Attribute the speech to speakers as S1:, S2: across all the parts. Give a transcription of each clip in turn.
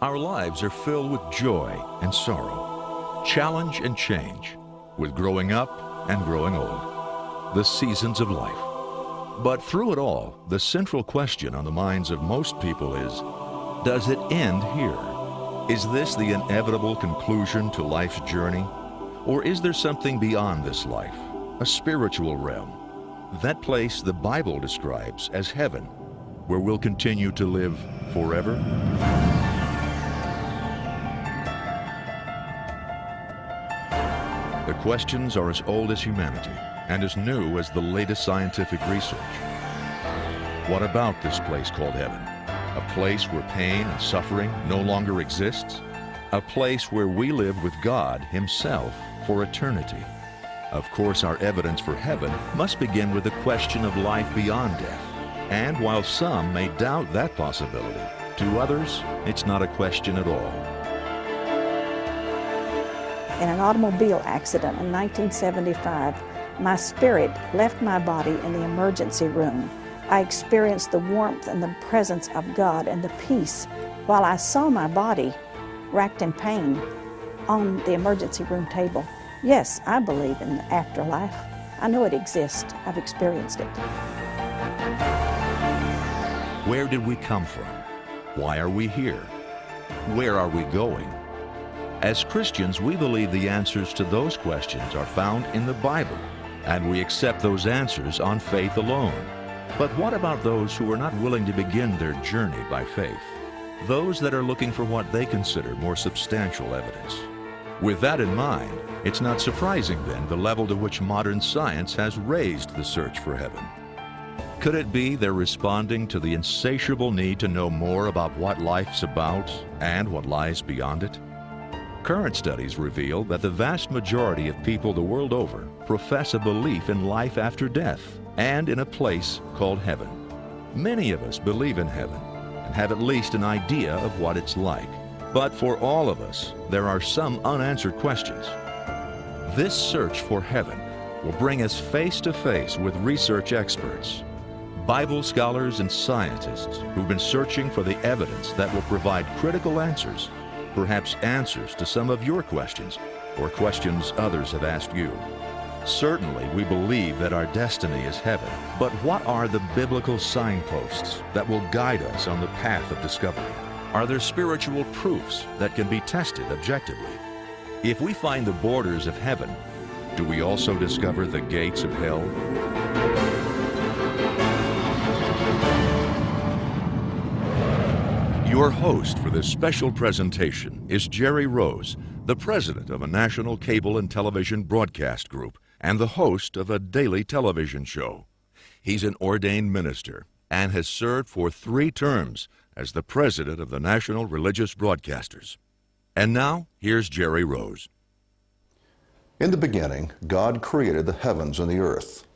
S1: Our lives are filled with joy and sorrow, challenge and change, with growing up and growing old, the seasons of life. But through it all, the central question on the minds of most people is, does it end here? Is this the inevitable conclusion to life's journey? Or is there something beyond this life, a spiritual realm, that place the Bible describes as heaven, where we'll continue to live forever? The questions are as old as humanity and as new as the latest scientific research. What about this place called heaven? A place where pain and suffering no longer exists? A place where we live with God Himself for eternity? Of course, our evidence for heaven must begin with the question of life beyond death. And while some may doubt that possibility, to others, it's not a question at all.
S2: In an automobile accident in 1975, my spirit left my body in the emergency room. I experienced the warmth and the presence of God and the peace while I saw my body racked in pain on the emergency room table. Yes, I believe in the afterlife. I know it exists. I've experienced it.
S1: Where did we come from? Why are we here? Where are we going? As Christians, we believe the answers to those questions are found in the Bible, and we accept those answers on faith alone. But what about those who are not willing to begin their journey by faith? Those that are looking for what they consider more substantial evidence. With that in mind, it's not surprising then the level to which modern science has raised the search for heaven. Could it be they're responding to the insatiable need to know more about what life's about and what lies beyond it? Current studies reveal that the vast majority of people the world over profess a belief in life after death and in a place called heaven. Many of us believe in heaven and have at least an idea of what it's like. But for all of us, there are some unanswered questions. This search for heaven will bring us face to face with research experts, Bible scholars and scientists who've been searching for the evidence that will provide critical answers, perhaps answers to some of your questions or questions others have asked you. Certainly, we believe that our destiny is heaven, but what are the biblical signposts that will guide us on the path of discovery? Are there spiritual proofs that can be tested objectively? If we find the borders of heaven, do we also discover the gates of hell? Your host for this special presentation is Jerry Rose, the president of a national cable and television broadcast group and the host of a daily television show. He's an ordained minister and has served for 3 terms as the president of the National Religious Broadcasters. And now, here's Jerry Rose.
S3: In the beginning, God created the heavens and the earth.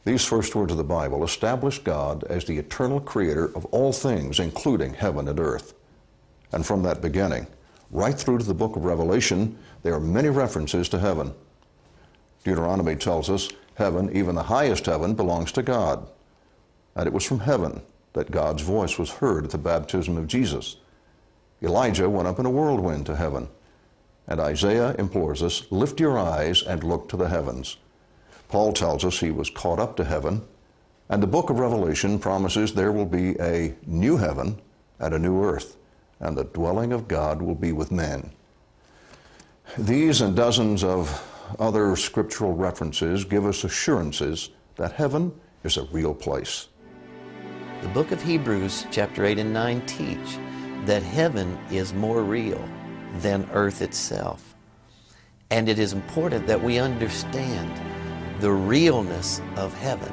S3: These first words of the Bible establish God as the eternal creator of all things, including heaven and earth. And from that beginning, right through to the book of Revelation, there are many references to heaven. Deuteronomy tells us heaven, even the highest heaven, belongs to God. And it was from heaven that God's voice was heard at the baptism of Jesus. Elijah went up in a whirlwind to heaven. And Isaiah implores us, lift your eyes and look to the heavens. Paul tells us he was caught up to heaven. And the book of Revelation promises there will be a new heaven and a new earth, and the dwelling of God will be with men. These and dozens of other scriptural references give us assurances that heaven is a real place.
S4: The book of Hebrews, chapter 8 and 9 teach that heaven is more real than earth itself. And it is important that we understand the realness of heaven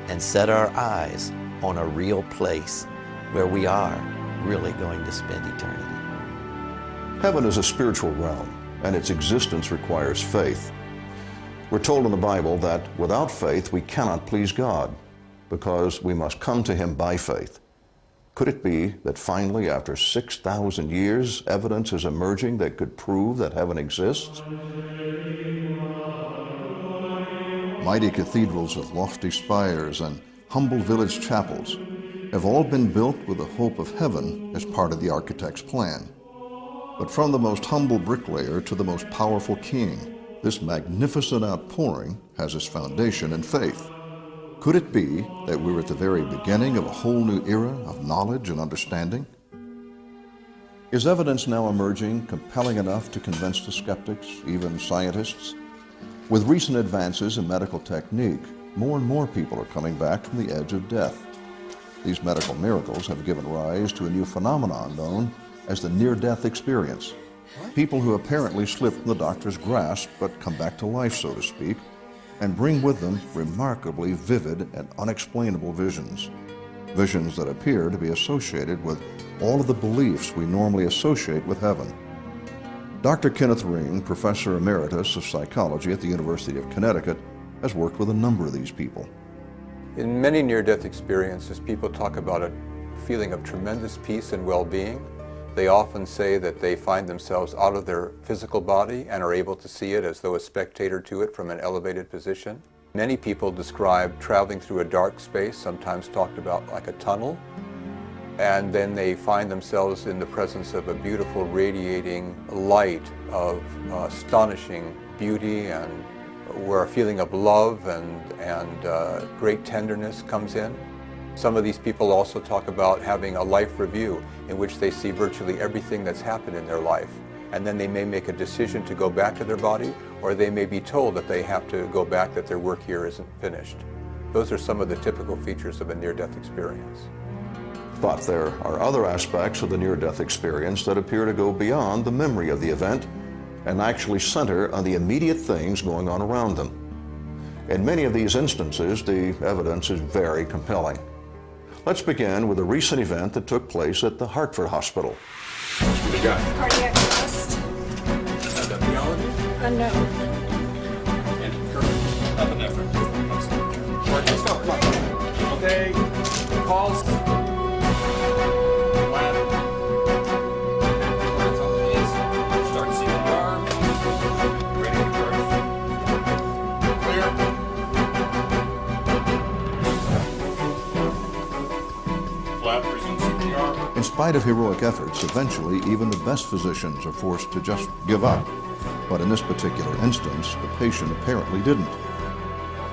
S4: and set our eyes on a real place where we are really going to spend eternity.
S3: Heaven is a spiritual realm, and its existence requires faith. We're told in the Bible that without faith we cannot please God, because we must come to Him by faith. Could it be that finally, after 6,000 years, evidence is emerging that could prove that heaven exists?
S5: Mighty cathedrals with lofty spires and humble village chapels
S3: have all been built with the hope of heaven as part of the architect's plan. But from the most humble bricklayer to the most powerful king, this magnificent outpouring has its foundation in faith. Could it be that we're at the very beginning of a whole new era of knowledge and understanding? Is evidence now emerging compelling enough to convince the skeptics, even scientists? With recent advances in medical technique, more and more people are coming back from the edge of death. These medical miracles have given rise to a new phenomenon known as the near-death experience. People who apparently slip from the doctor's grasp but come back to life, so to speak, and bring with them remarkably vivid and unexplainable visions. Visions that appear to be associated with all of the beliefs we normally associate with heaven. Dr. Kenneth Ring, Professor Emeritus of Psychology at the University of Connecticut, has worked with a number of these people.
S5: In many near-death experiences, people talk about a feeling of tremendous peace and well-being. They often say that they find themselves out of their physical body and are able to see it as though a spectator to it from an elevated position. Many people describe traveling through a dark space, sometimes talked about like a tunnel, and then they find themselves in the presence of a beautiful radiating light of astonishing beauty, and where a feeling of love and great tenderness comes in. Some of these people also talk about having a life review in which they see virtually everything that's happened in their life, and then they may make a decision to go back to their body, or they may be told that they have to go back, that their work here isn't finished. Those are some of the typical features of a near-death experience.
S3: But there are other aspects of the near-death experience that appear to go beyond the memory of the event and actually center on the immediate things going on around them. In many of these instances, the evidence is very compelling. Let's begin with a recent event that took place at the Hartford Hospital.
S6: What do you got?
S7: Cardiac arrest.
S6: Epidemiology?
S7: No.
S6: And current epinephrine. All right, let's go. Come on. Okay. Pulse. Bladder. Breath on the knees. Start CPR. Ready to birth. Clear. Flap, resume CPR.
S3: In spite of heroic efforts, eventually even the best physicians are forced to just give up. But in this particular instance, the patient apparently didn't.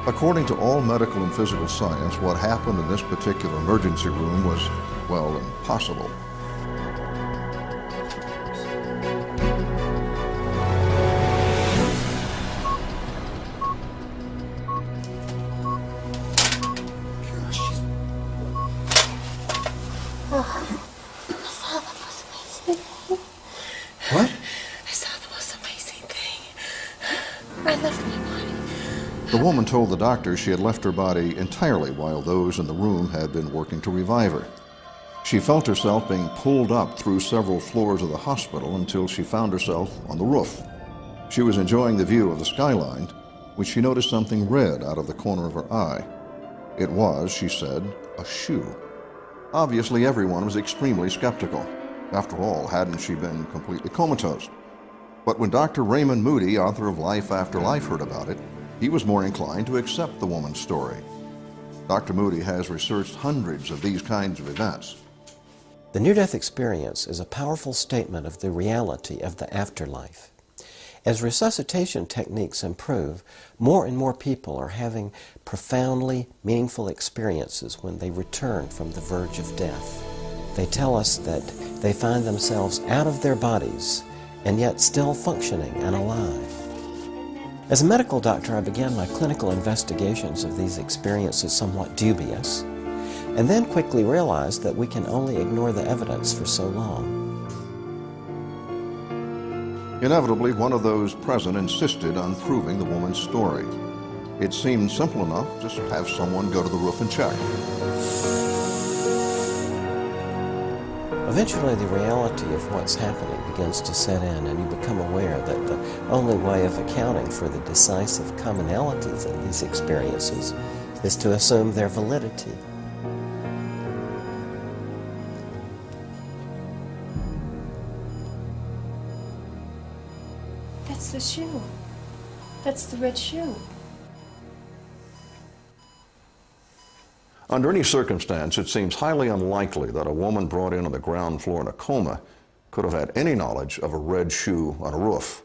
S3: According to all medical and physical science, what happened in this particular emergency room was, well, impossible. What?
S7: I saw the most amazing thing. I left my body.
S3: The woman told the doctor she had left her body entirely while those in the room had been working to revive her. She felt herself being pulled up through several floors of the hospital until she found herself on the roof. She was enjoying the view of the skyline when she noticed something red out of the corner of her eye. It was, she said, a shoe. Obviously, everyone was extremely skeptical. After all, hadn't she been completely comatose? But when Dr. Raymond Moody, author of Life After Life, heard about it, he was more inclined to accept the woman's story. Dr. Moody has researched hundreds of these kinds of events.
S8: The near-death experience is a powerful statement of the reality of the afterlife. As resuscitation techniques improve, more and more people are having profoundly meaningful experiences when they return from the verge of death. They tell us that they find themselves out of their bodies and yet still functioning and alive. As a medical doctor, I began my clinical investigations of these experiences somewhat dubious, and then quickly realized that we can only ignore the evidence for so long.
S3: Inevitably, one of those present insisted on proving the woman's story. It seemed simple enough, just have someone go to the roof and check.
S8: Eventually, the reality of what's happening begins to set in, and you become aware that the only way of accounting for the decisive commonalities in these experiences is to assume their validity.
S7: That's the shoe. That's the red shoe.
S3: Under any circumstance, it seems highly unlikely that a woman brought in on the ground floor in a coma could have had any knowledge of a red shoe on a roof.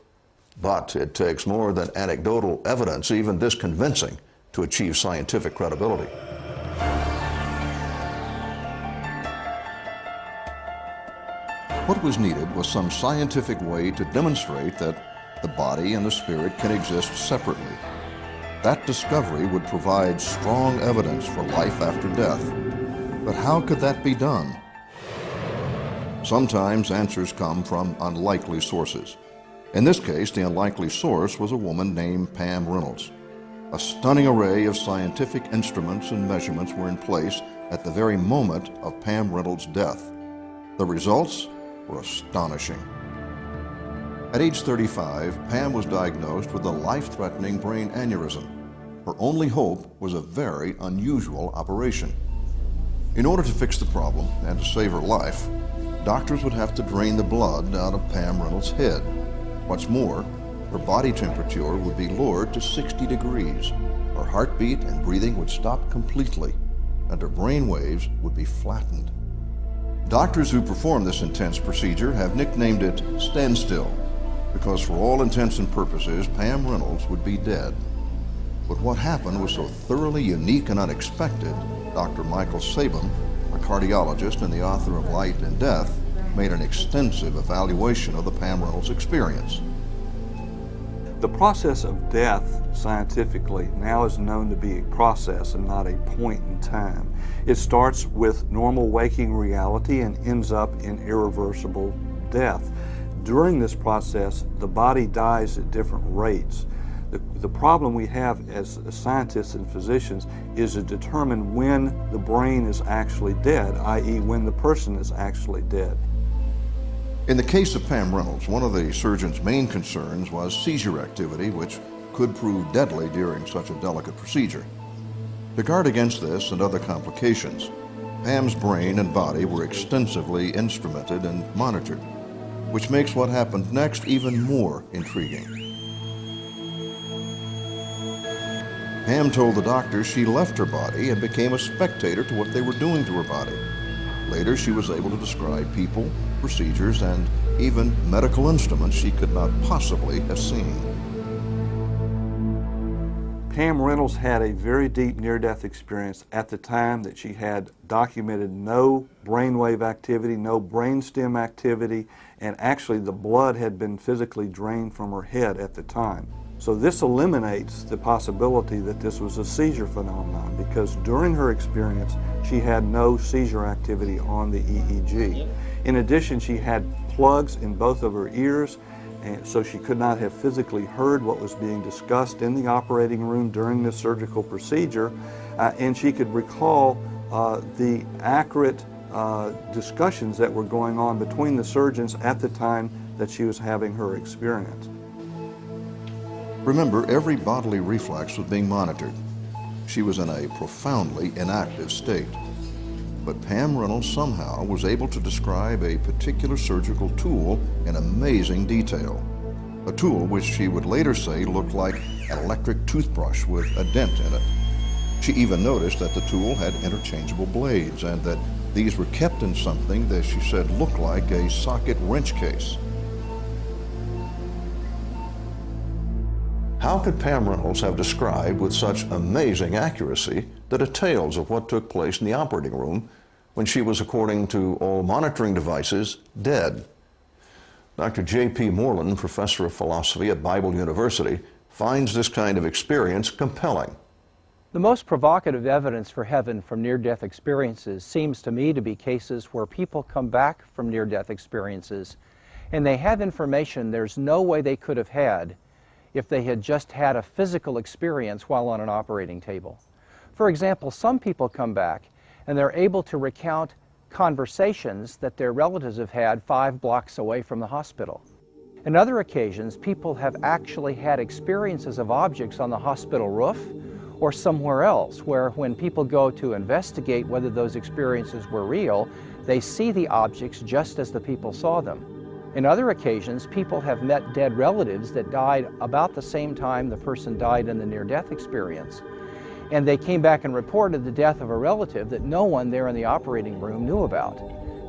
S3: But it takes more than anecdotal evidence, even this convincing, to achieve scientific credibility. What was needed was some scientific way to demonstrate that the body and the spirit can exist separately. That discovery would provide strong evidence for life after death. But how could that be done? Sometimes answers come from unlikely sources. In this case, the unlikely source was a woman named Pam Reynolds. A stunning array of scientific instruments and measurements were in place at the very moment of Pam Reynolds' death. The results were astonishing. At age 35, Pam was diagnosed with a life-threatening brain aneurysm. Her only hope was a very unusual operation. In order to fix the problem and to save her life, doctors would have to drain the blood out of Pam Reynolds' head. What's more, her body temperature would be lowered to 60 degrees. Her heartbeat and breathing would stop completely, and her brain waves would be flattened. Doctors who perform this intense procedure have nicknamed it standstill, because for all intents and purposes, Pam Reynolds would be dead. But what happened was so thoroughly unique and unexpected, Dr. Michael Sabin, a cardiologist and the author of Light and Death, made an extensive evaluation of the Pam Reynolds experience.
S9: The process of death, scientifically, now is known to be a process and not a point in time. It starts with normal waking reality and ends up in irreversible death. During this process, the body dies at different rates. The problem we have as scientists and physicians is to determine when the brain is actually dead, i.e. when the person is actually dead.
S3: In the case of Pam Reynolds, one of the surgeon's main concerns was seizure activity, which could prove deadly during such a delicate procedure. To guard against this and other complications, Pam's brain and body were extensively instrumented and monitored, which makes what happened next even more intriguing. Pam told the doctor she left her body and became a spectator to what they were doing to her body. Later, she was able to describe people, procedures, and even medical instruments she could not possibly have seen.
S9: Pam Reynolds had a very deep near-death experience at the time that she had documented no brainwave activity, no brainstem activity, and actually the blood had been physically drained from her head at the time. So this eliminates the possibility that this was a seizure phenomenon, because during her experience she had no seizure activity on the EEG. In addition, she had plugs in both of her ears, and so she could not have physically heard what was being discussed in the operating room during this surgical procedure, and she could recall the accurate discussions that were going on between the surgeons at the time that she was having her experience.
S3: Remember, every bodily reflex was being monitored. She was in a profoundly inactive state. But Pam Reynolds somehow was able to describe a particular surgical tool in amazing detail. A tool which she would later say looked like an electric toothbrush with a dent in it. She even noticed that the tool had interchangeable blades and that these were kept in something that she said looked like a socket wrench case. How could Pam Reynolds have described with such amazing accuracy the details of what took place in the operating room when she was, according to all monitoring devices, dead? Dr. J.P. Moreland, professor of philosophy at Bible University, finds this kind of experience compelling.
S10: The most provocative evidence for heaven from near-death experiences seems to me to be cases where people come back from near-death experiences and they have information there's no way they could have had if they had just had a physical experience while on an operating table. For example, some people come back and they're able to recount conversations that their relatives have had 5 blocks away from the hospital. In other occasions, people have actually had experiences of objects on the hospital roof or somewhere else, where when people go to investigate whether those experiences were real, they see the objects just as the people saw them. In other occasions, people have met dead relatives that died about the same time the person died in the near-death experience. And they came back and reported the death of a relative that no one there in the operating room knew about.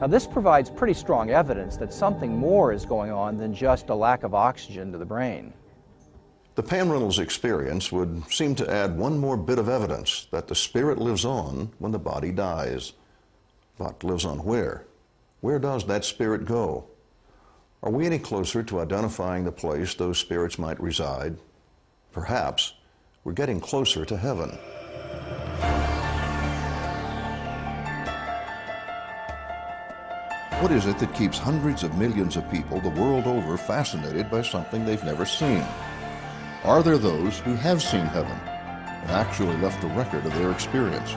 S10: Now, this provides pretty strong evidence that something more is going on than just a lack of oxygen to the brain.
S3: The Pam Reynolds experience would seem to add one more bit of evidence that the spirit lives on when the body dies. But lives on where? Where does that spirit go? Are we any closer to identifying the place those spirits might reside? Perhaps we're getting closer to heaven. What is it that keeps hundreds of millions of people the world over fascinated by something they've never seen? Are there those who have seen heaven and actually left a record of their experience?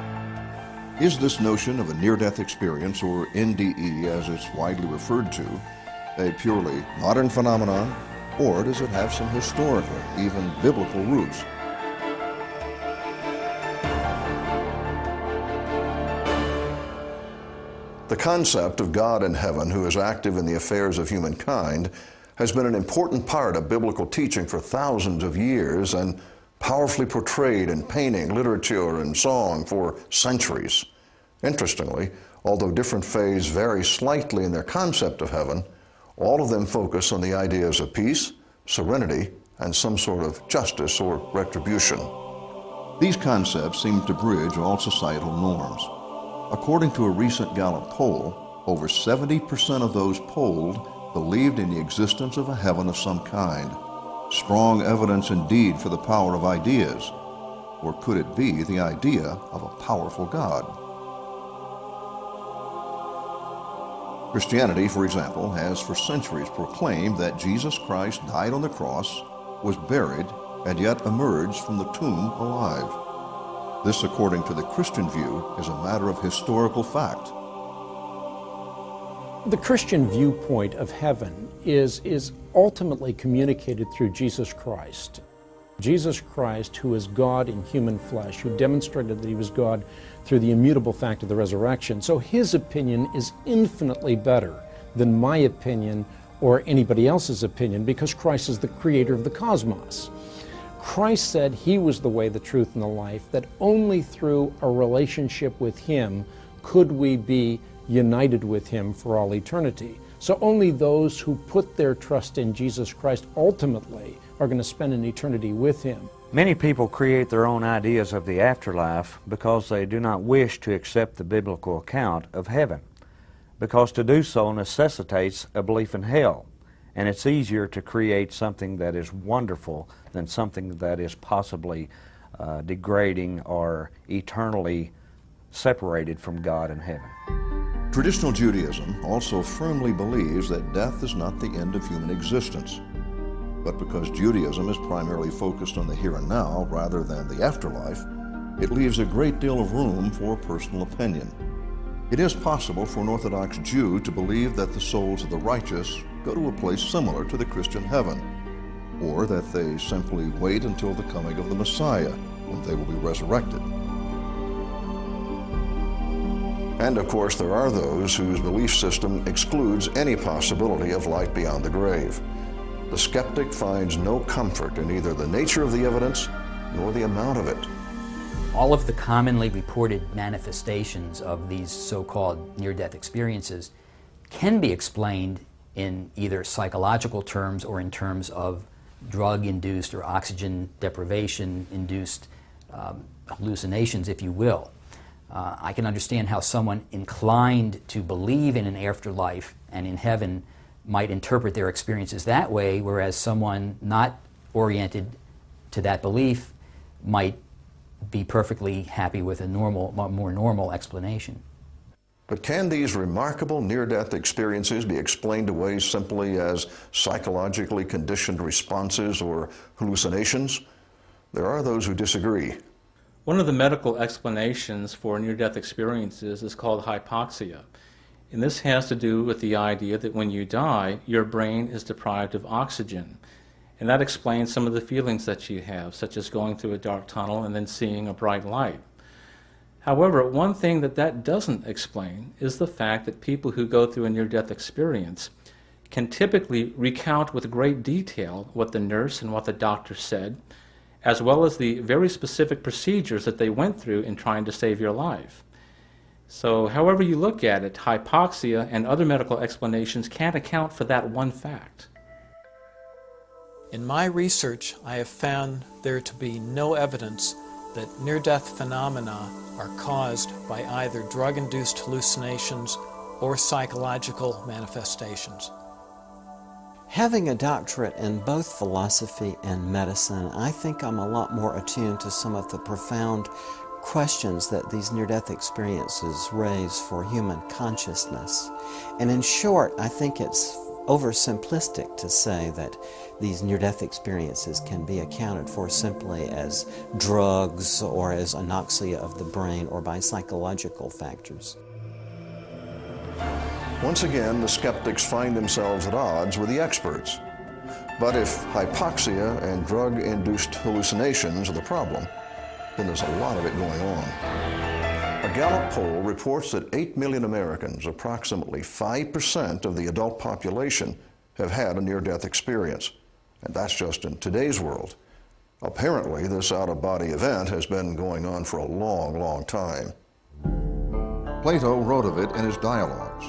S3: Is this notion of a near-death experience, or NDE as it's widely referred to, a purely modern phenomenon, or does it have some historical, even biblical roots? The concept of God in heaven who is active in the affairs of humankind has been an important part of biblical teaching for thousands of years and powerfully portrayed in painting, literature, and song for centuries. Interestingly, although different faiths vary slightly in their concept of heaven, all of them focus on the ideas of peace, serenity, and some sort of justice or retribution. These concepts seem to bridge all societal norms. According to a recent Gallup poll, over 70% of those polled believed in the existence of a heaven of some kind. Strong evidence indeed for the power of ideas. Or could it be the idea of a powerful God? Christianity, for example, has for centuries proclaimed that Jesus Christ died on the cross, was buried, and yet emerged from the tomb alive. This, according to the Christian view, is a matter of historical fact.
S11: The Christian viewpoint of heaven is ultimately communicated through Jesus Christ. Jesus Christ, who is God in human flesh, who demonstrated that he was God through the immutable fact of the resurrection. So his opinion is infinitely better than my opinion or anybody else's opinion, because Christ is the creator of the cosmos. Christ said he was the way, the truth, and the life, that only through a relationship with him could we be united with him for all eternity. So only those who put their trust in Jesus Christ ultimately are going to spend an eternity with him.
S12: Many people create their own ideas of the afterlife because they do not wish to accept the biblical account of heaven, because to do so necessitates a belief in hell, and it's easier to create something that is wonderful than something that is possibly degrading or eternally separated from God in heaven.
S3: Traditional Judaism also firmly believes that death is not the end of human existence. But because Judaism is primarily focused on the here and now rather than the afterlife, it leaves a great deal of room for personal opinion. It is possible for an Orthodox Jew to believe that the souls of the righteous go to a place similar to the Christian heaven, or that they simply wait until the coming of the Messiah, when they will be resurrected. And of course, there are those whose belief system excludes any possibility of life beyond the grave. The skeptic finds no comfort in either the nature of the evidence nor the amount of it.
S13: All of the commonly reported manifestations of these so-called near-death experiences can be explained in either psychological terms or in terms of drug-induced or oxygen deprivation-induced hallucinations, if you will. I can understand how someone inclined to believe in an afterlife and in heaven might interpret their experiences that way, whereas someone not oriented to that belief might be perfectly happy with a more normal explanation.
S3: But can these remarkable near-death experiences be explained away simply as psychologically conditioned responses or hallucinations? There are those who disagree.
S14: One of the medical explanations for near-death experiences is called hypoxia. And this has to do with the idea that when you die, your brain is deprived of oxygen. And that explains some of the feelings that you have, such as going through a dark tunnel and then seeing a bright light. However, one thing that doesn't explain is the fact that people who go through a near-death experience can typically recount with great detail what the nurse and what the doctor said, as well as the very specific procedures that they went through in trying to save your life. So however you look at it, hypoxia and other medical explanations can't account for that one fact.
S15: In my research, I have found there to be no evidence that near-death phenomena are caused by either drug-induced hallucinations or psychological manifestations.
S8: Having a doctorate in both philosophy and medicine, I think I'm a lot more attuned to some of the profound questions that these near-death experiences raise for human consciousness. And in short, I think it's oversimplistic to say that these near-death experiences can be accounted for simply as drugs or as anoxia of the brain or by psychological factors.
S3: Once again, the skeptics find themselves at odds with the experts. But if hypoxia and drug-induced hallucinations are the problem, then there's a lot of it going on. A Gallup poll reports that 8 million Americans, approximately 5% of the adult population, have had a near-death experience. And that's just in today's world. Apparently, this out-of-body event has been going on for a long, long time. Plato wrote of it in his dialogues.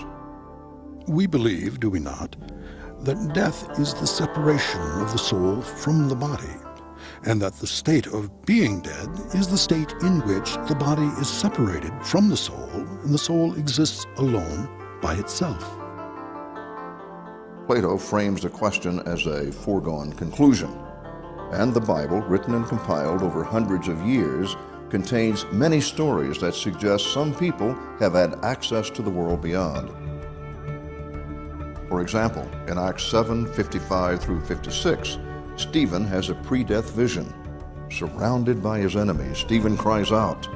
S16: We believe, do we not, that death is the separation of the soul from the body, and that the state of being dead is the state in which the body is separated from the soul, and the soul exists alone by itself.
S3: Plato frames the question as a foregone conclusion, and the Bible, written and compiled over hundreds of years, contains many stories that suggest some people have had access to the world beyond. For example, in Acts 7:55 through 56, Stephen has a pre-death vision. Surrounded by his enemies, Stephen cries out,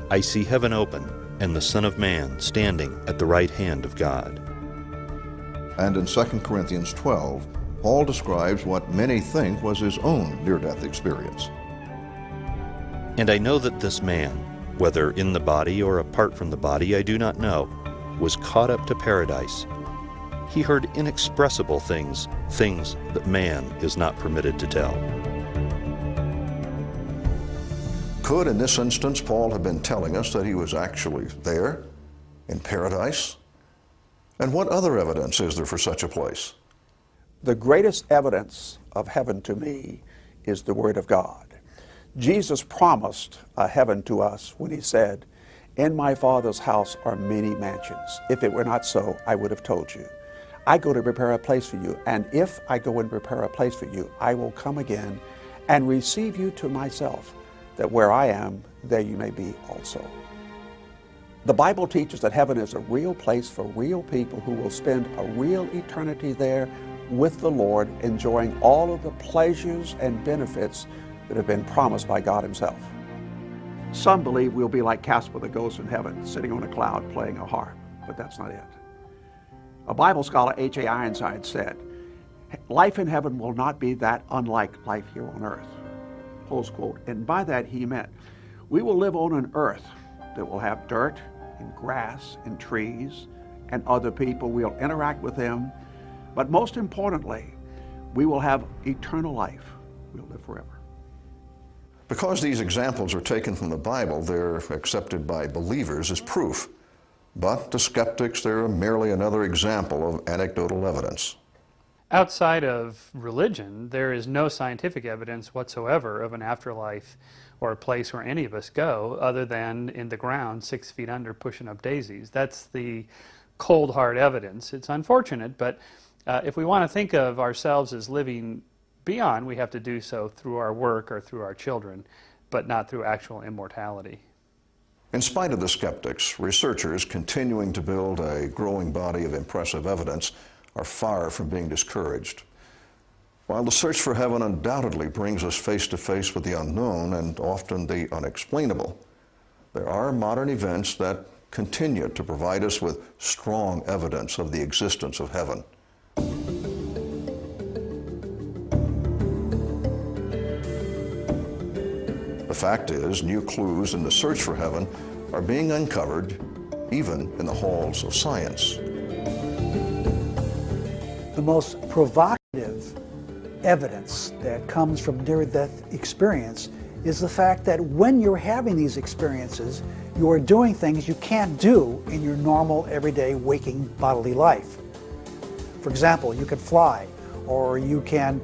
S17: "I see heaven open, and the Son of Man standing at the right hand of God."
S3: And in 2 Corinthians 12, Paul describes what many think was his own near-death experience.
S17: "And I know that this man, whether in the body or apart from the body, I do not know, was caught up to paradise. He heard inexpressible things, things that man is not permitted to tell."
S3: Could, in this instance, Paul have been telling us that he was actually there, in paradise? And what other evidence is there for such a place?
S18: The greatest evidence of heaven to me is the Word of God. Jesus promised a heaven to us when he said, "In my Father's house are many mansions. If it were not so, I would have told you. I go to prepare a place for you, and if I go and prepare a place for you, I will come again and receive you to myself, that where I am, there you may be also." The Bible teaches that heaven is a real place for real people who will spend a real eternity there with the Lord, enjoying all of the pleasures and benefits that have been promised by God himself. Some believe we'll be like Casper the Ghost in heaven, sitting on a cloud playing a harp, but that's not it. A Bible scholar, H.A. Ironside, said, "Life in heaven will not be that unlike life here on earth," close quote. And by that he meant, we will live on an earth that will have dirt and grass and trees and other people. We'll interact with them, but most importantly, we will have eternal life. We'll live forever.
S3: Because these examples are taken from the Bible, they're accepted by believers as proof. But to skeptics, they're merely another example of anecdotal evidence.
S19: Outside of religion, there is no scientific evidence whatsoever of an afterlife or a place where any of us go other than in the ground 6 feet under pushing up daisies. That's the cold hard evidence. It's unfortunate, but if we want to think of ourselves as living beyond, we have to do so through our work or through our children, but not through actual immortality.
S3: In spite of the skeptics, researchers continuing to build a growing body of impressive evidence are far from being discouraged. While the search for heaven undoubtedly brings us face to face with the unknown and often the unexplainable, there are modern events that continue to provide us with strong evidence of the existence of heaven. The fact is, new clues in the search for heaven are being uncovered even in the halls of science.
S20: The most provocative evidence that comes from near-death experience is the fact that when you're having these experiences, you are doing things you can't do in your normal, everyday, waking bodily life. For example, you can fly, or you can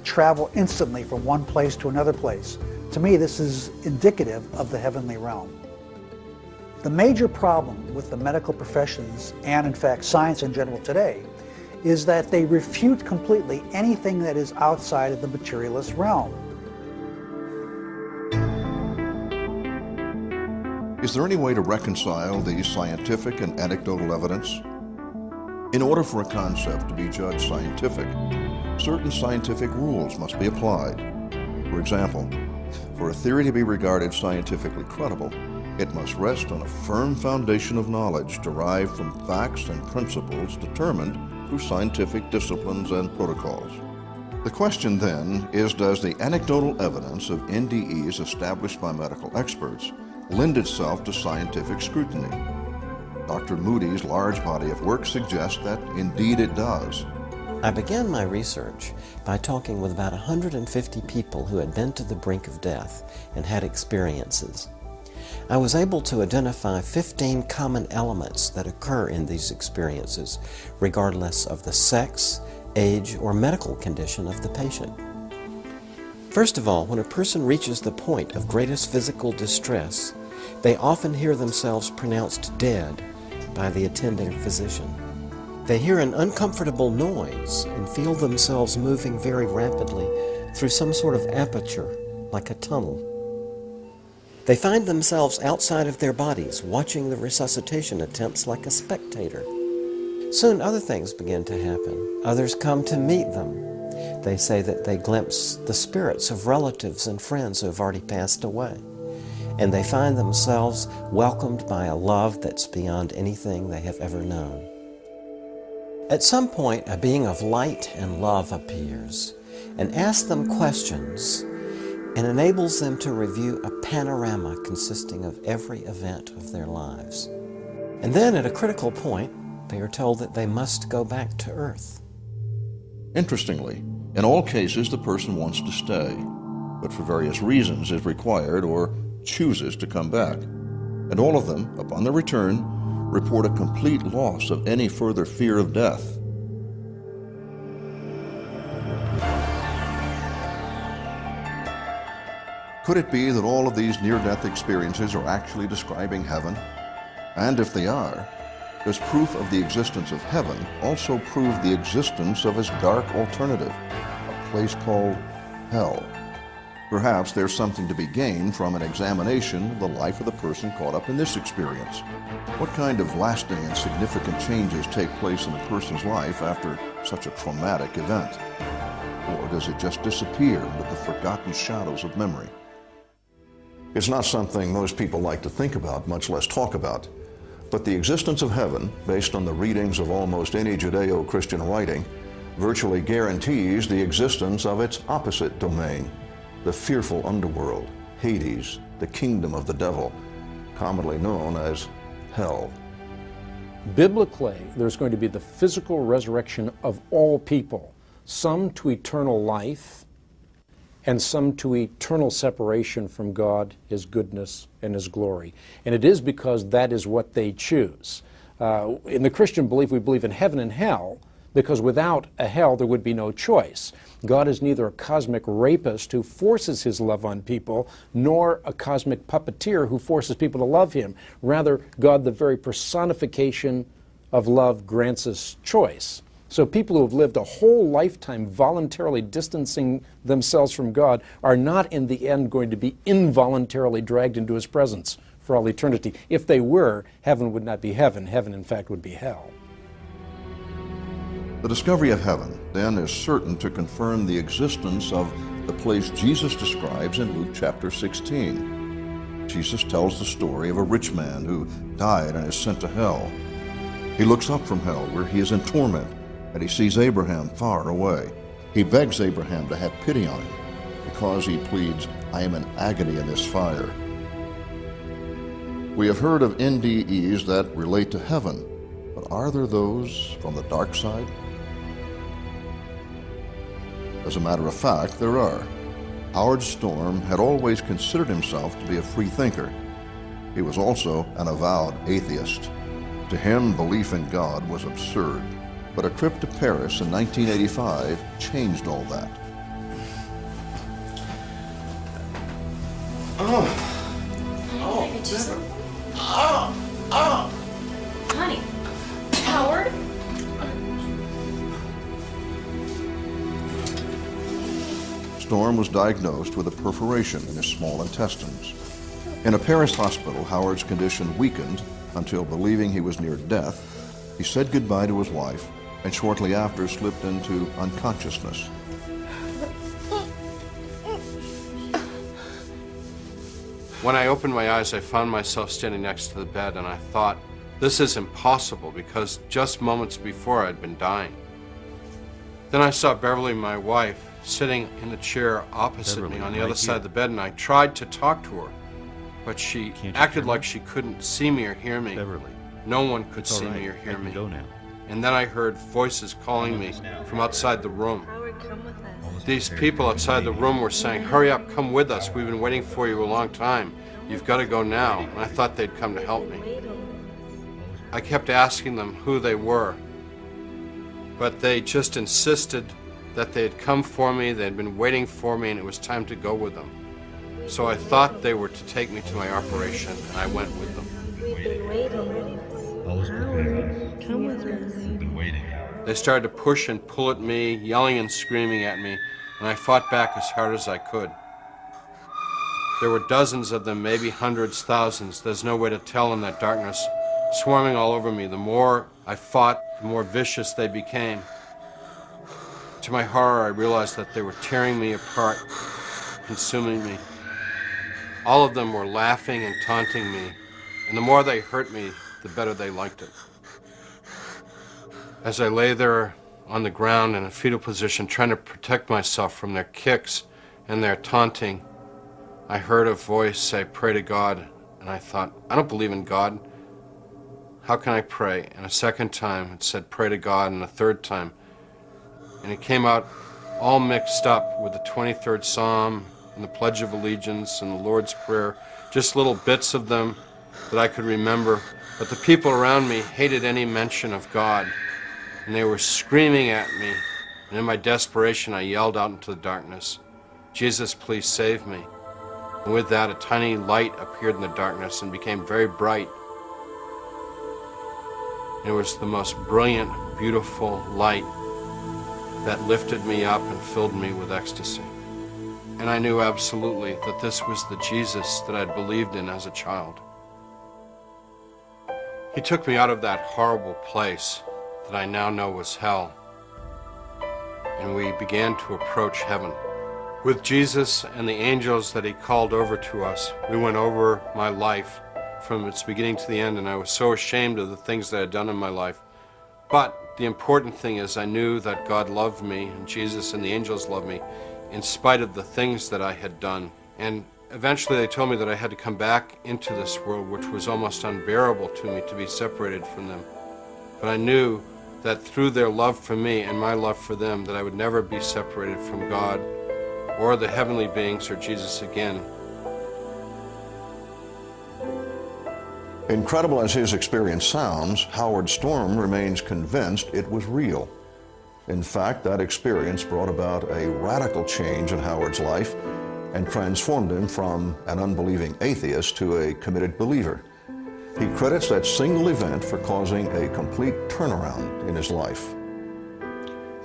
S20: travel instantly from one place to another place. To me, this is indicative of the heavenly realm. The major problem with the medical professions, and in fact science in general today, is that they refute completely anything that is outside of the materialist realm.
S3: Is there any way to reconcile these scientific and anecdotal evidence? In order for a concept to be judged scientific, certain scientific rules must be applied. For example, for a theory to be regarded scientifically credible, it must rest on a firm foundation of knowledge derived from facts and principles determined through scientific disciplines and protocols. The question then is, does the anecdotal evidence of NDEs established by medical experts lend itself to scientific scrutiny? Dr. Moody's large body of work suggests that indeed it does.
S8: I began my research by talking with about 150 people who had been to the brink of death and had experiences. I was able to identify 15 common elements that occur in these experiences, regardless of the sex, age, or medical condition of the patient. First of all, when a person reaches the point of greatest physical distress, they often hear themselves pronounced dead by the attending physician. They hear an uncomfortable noise and feel themselves moving very rapidly through some sort of aperture, like a tunnel. They find themselves outside of their bodies, watching the resuscitation attempts like a spectator. Soon other things begin to happen. Others come to meet them. They say that they glimpse the spirits of relatives and friends who have already passed away. And they find themselves welcomed by a love that's beyond anything they have ever known. At some point, a being of light and love appears and asks them questions and enables them to review a panorama consisting of every event of their lives. And then at a critical point, they are told that they must go back to Earth.
S3: Interestingly, in all cases the person wants to stay, but for various reasons is required or chooses to come back. And all of them, upon their return, report a complete loss of any further fear of death. Could it be that all of these near-death experiences are actually describing heaven? And if they are, does proof of the existence of heaven also prove the existence of its dark alternative, a place called hell? Perhaps there's something to be gained from an examination of the life of the person caught up in this experience. What kind of lasting and significant changes take place in a person's life after such a traumatic event? Or does it just disappear into the forgotten shadows of memory? It's not something most people like to think about, much less talk about. But the existence of heaven, based on the readings of almost any Judeo-Christian writing, virtually guarantees the existence of its opposite domain, the fearful underworld, Hades, the kingdom of the devil, commonly known as hell.
S11: Biblically, there's going to be the physical resurrection of all people, some to eternal life, and some to eternal separation from God, His goodness, and His glory. And it is because that is what they choose. In the Christian belief, we believe in heaven and hell, because without a hell, there would be no choice. God is neither a cosmic rapist who forces His love on people, nor a cosmic puppeteer who forces people to love Him. Rather, God, the very personification of love, grants us choice. So people who have lived a whole lifetime voluntarily distancing themselves from God are not in the end going to be involuntarily dragged into His presence for all eternity. If they were, heaven would not be heaven. Heaven, in fact, would be hell.
S3: The discovery of heaven, then, is certain to confirm the existence of the place Jesus describes in Luke chapter 16. Jesus tells the story of a rich man who died and is sent to hell. He looks up from hell where he is in torment, and he sees Abraham far away. He begs Abraham to have pity on him because he pleads, "I am in agony in this fire." We have heard of NDEs that relate to heaven, but are there those from the dark side? As a matter of fact, there are. Howard Storm had always considered himself to be a free thinker. He was also an avowed atheist. To him, belief in God was absurd. But a trip to Paris in 1985 changed all that.
S7: Honey, Howard?
S3: Storm was diagnosed with a perforation in his small intestines. In a Paris hospital, Howard's condition weakened until, believing he was near death, he said goodbye to his wife and shortly after slipped into unconsciousness.
S21: When I opened my eyes, I found myself standing next to the bed, and I thought, this is impossible, because just moments before I'd been dying. Then I saw Beverly, my wife, sitting in the chair opposite me on the other side of the bed, and I tried to talk to her, but she acted like she couldn't see me or hear me.
S17: Beverly.
S21: No one could see me or hear me. And then I heard voices calling me from outside the room. These people outside the room were saying, hurry up, come with us. We've been waiting for you a long time. You've got to go now. And I thought they'd come to help me. I kept asking them who they were, but they just insisted that they had come for me, they had been waiting for me, and it was time to go with them. So I thought they were to take me to my operation, and I went with them.
S7: We've been waiting. Howard, come with us. We've been waiting.
S21: They started to push and pull at me, yelling and screaming at me, and I fought back as hard as I could. There were dozens of them, maybe hundreds, thousands. There's no way to tell in that darkness, swarming all over me. The more I fought, the more vicious they became. To my horror, I realized that they were tearing me apart, consuming me. All of them were laughing and taunting me, and the more they hurt me, the better they liked it. As I lay there on the ground in a fetal position, trying to protect myself from their kicks and their taunting, I heard a voice say, pray to God, and I thought, I don't believe in God. How can I pray? And a second time it said, pray to God, and a third time. And it came out all mixed up with the 23rd Psalm and the Pledge of Allegiance and the Lord's Prayer, just little bits of them that I could remember. But the people around me hated any mention of God, and they were screaming at me. And in my desperation, I yelled out into the darkness, Jesus, please save me. And with that, a tiny light appeared in the darkness and became very bright. It was the most brilliant, beautiful light that lifted me up and filled me with ecstasy. And I knew absolutely that this was the Jesus that I'd believed in as a child. He took me out of that horrible place that I now know was hell, and we began to approach heaven. With Jesus and the angels that he called over to us, we went over my life from its beginning to the end, and I was so ashamed of the things that I had done in my life. But the important thing is I knew that God loved me, and Jesus and the angels loved me, in spite of the things that I had done. And eventually they told me that I had to come back into this world, which was almost unbearable to me to be separated from them. But I knew that through their love for me and my love for them, that I would never be separated from God or the heavenly beings or Jesus again.
S3: Incredible as his experience sounds, Howard Storm remains convinced it was real. In fact, that experience brought about a radical change in Howard's life and transformed him from an unbelieving atheist to a committed believer. He credits that single event for causing a complete turnaround in his life.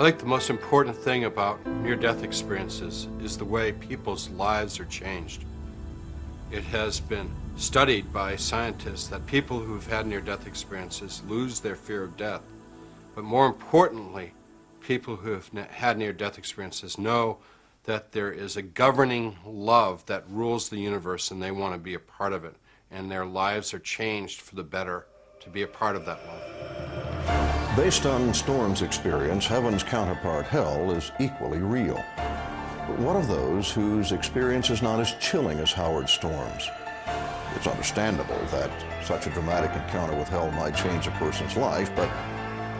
S21: I think the most important thing about near-death experiences is the way people's lives are changed. It has been studied by scientists that people who've had near-death experiences lose their fear of death. But more importantly, people who have had near-death experiences know that there is a governing love that rules the universe, and they want to be a part of it. And their lives are changed for the better to be a part of that love.
S3: Based on Storm's experience, heaven's counterpart, hell, is equally real. But what of those whose experience is not as chilling as Howard Storm's? It's understandable that such a dramatic encounter with hell might change a person's life, but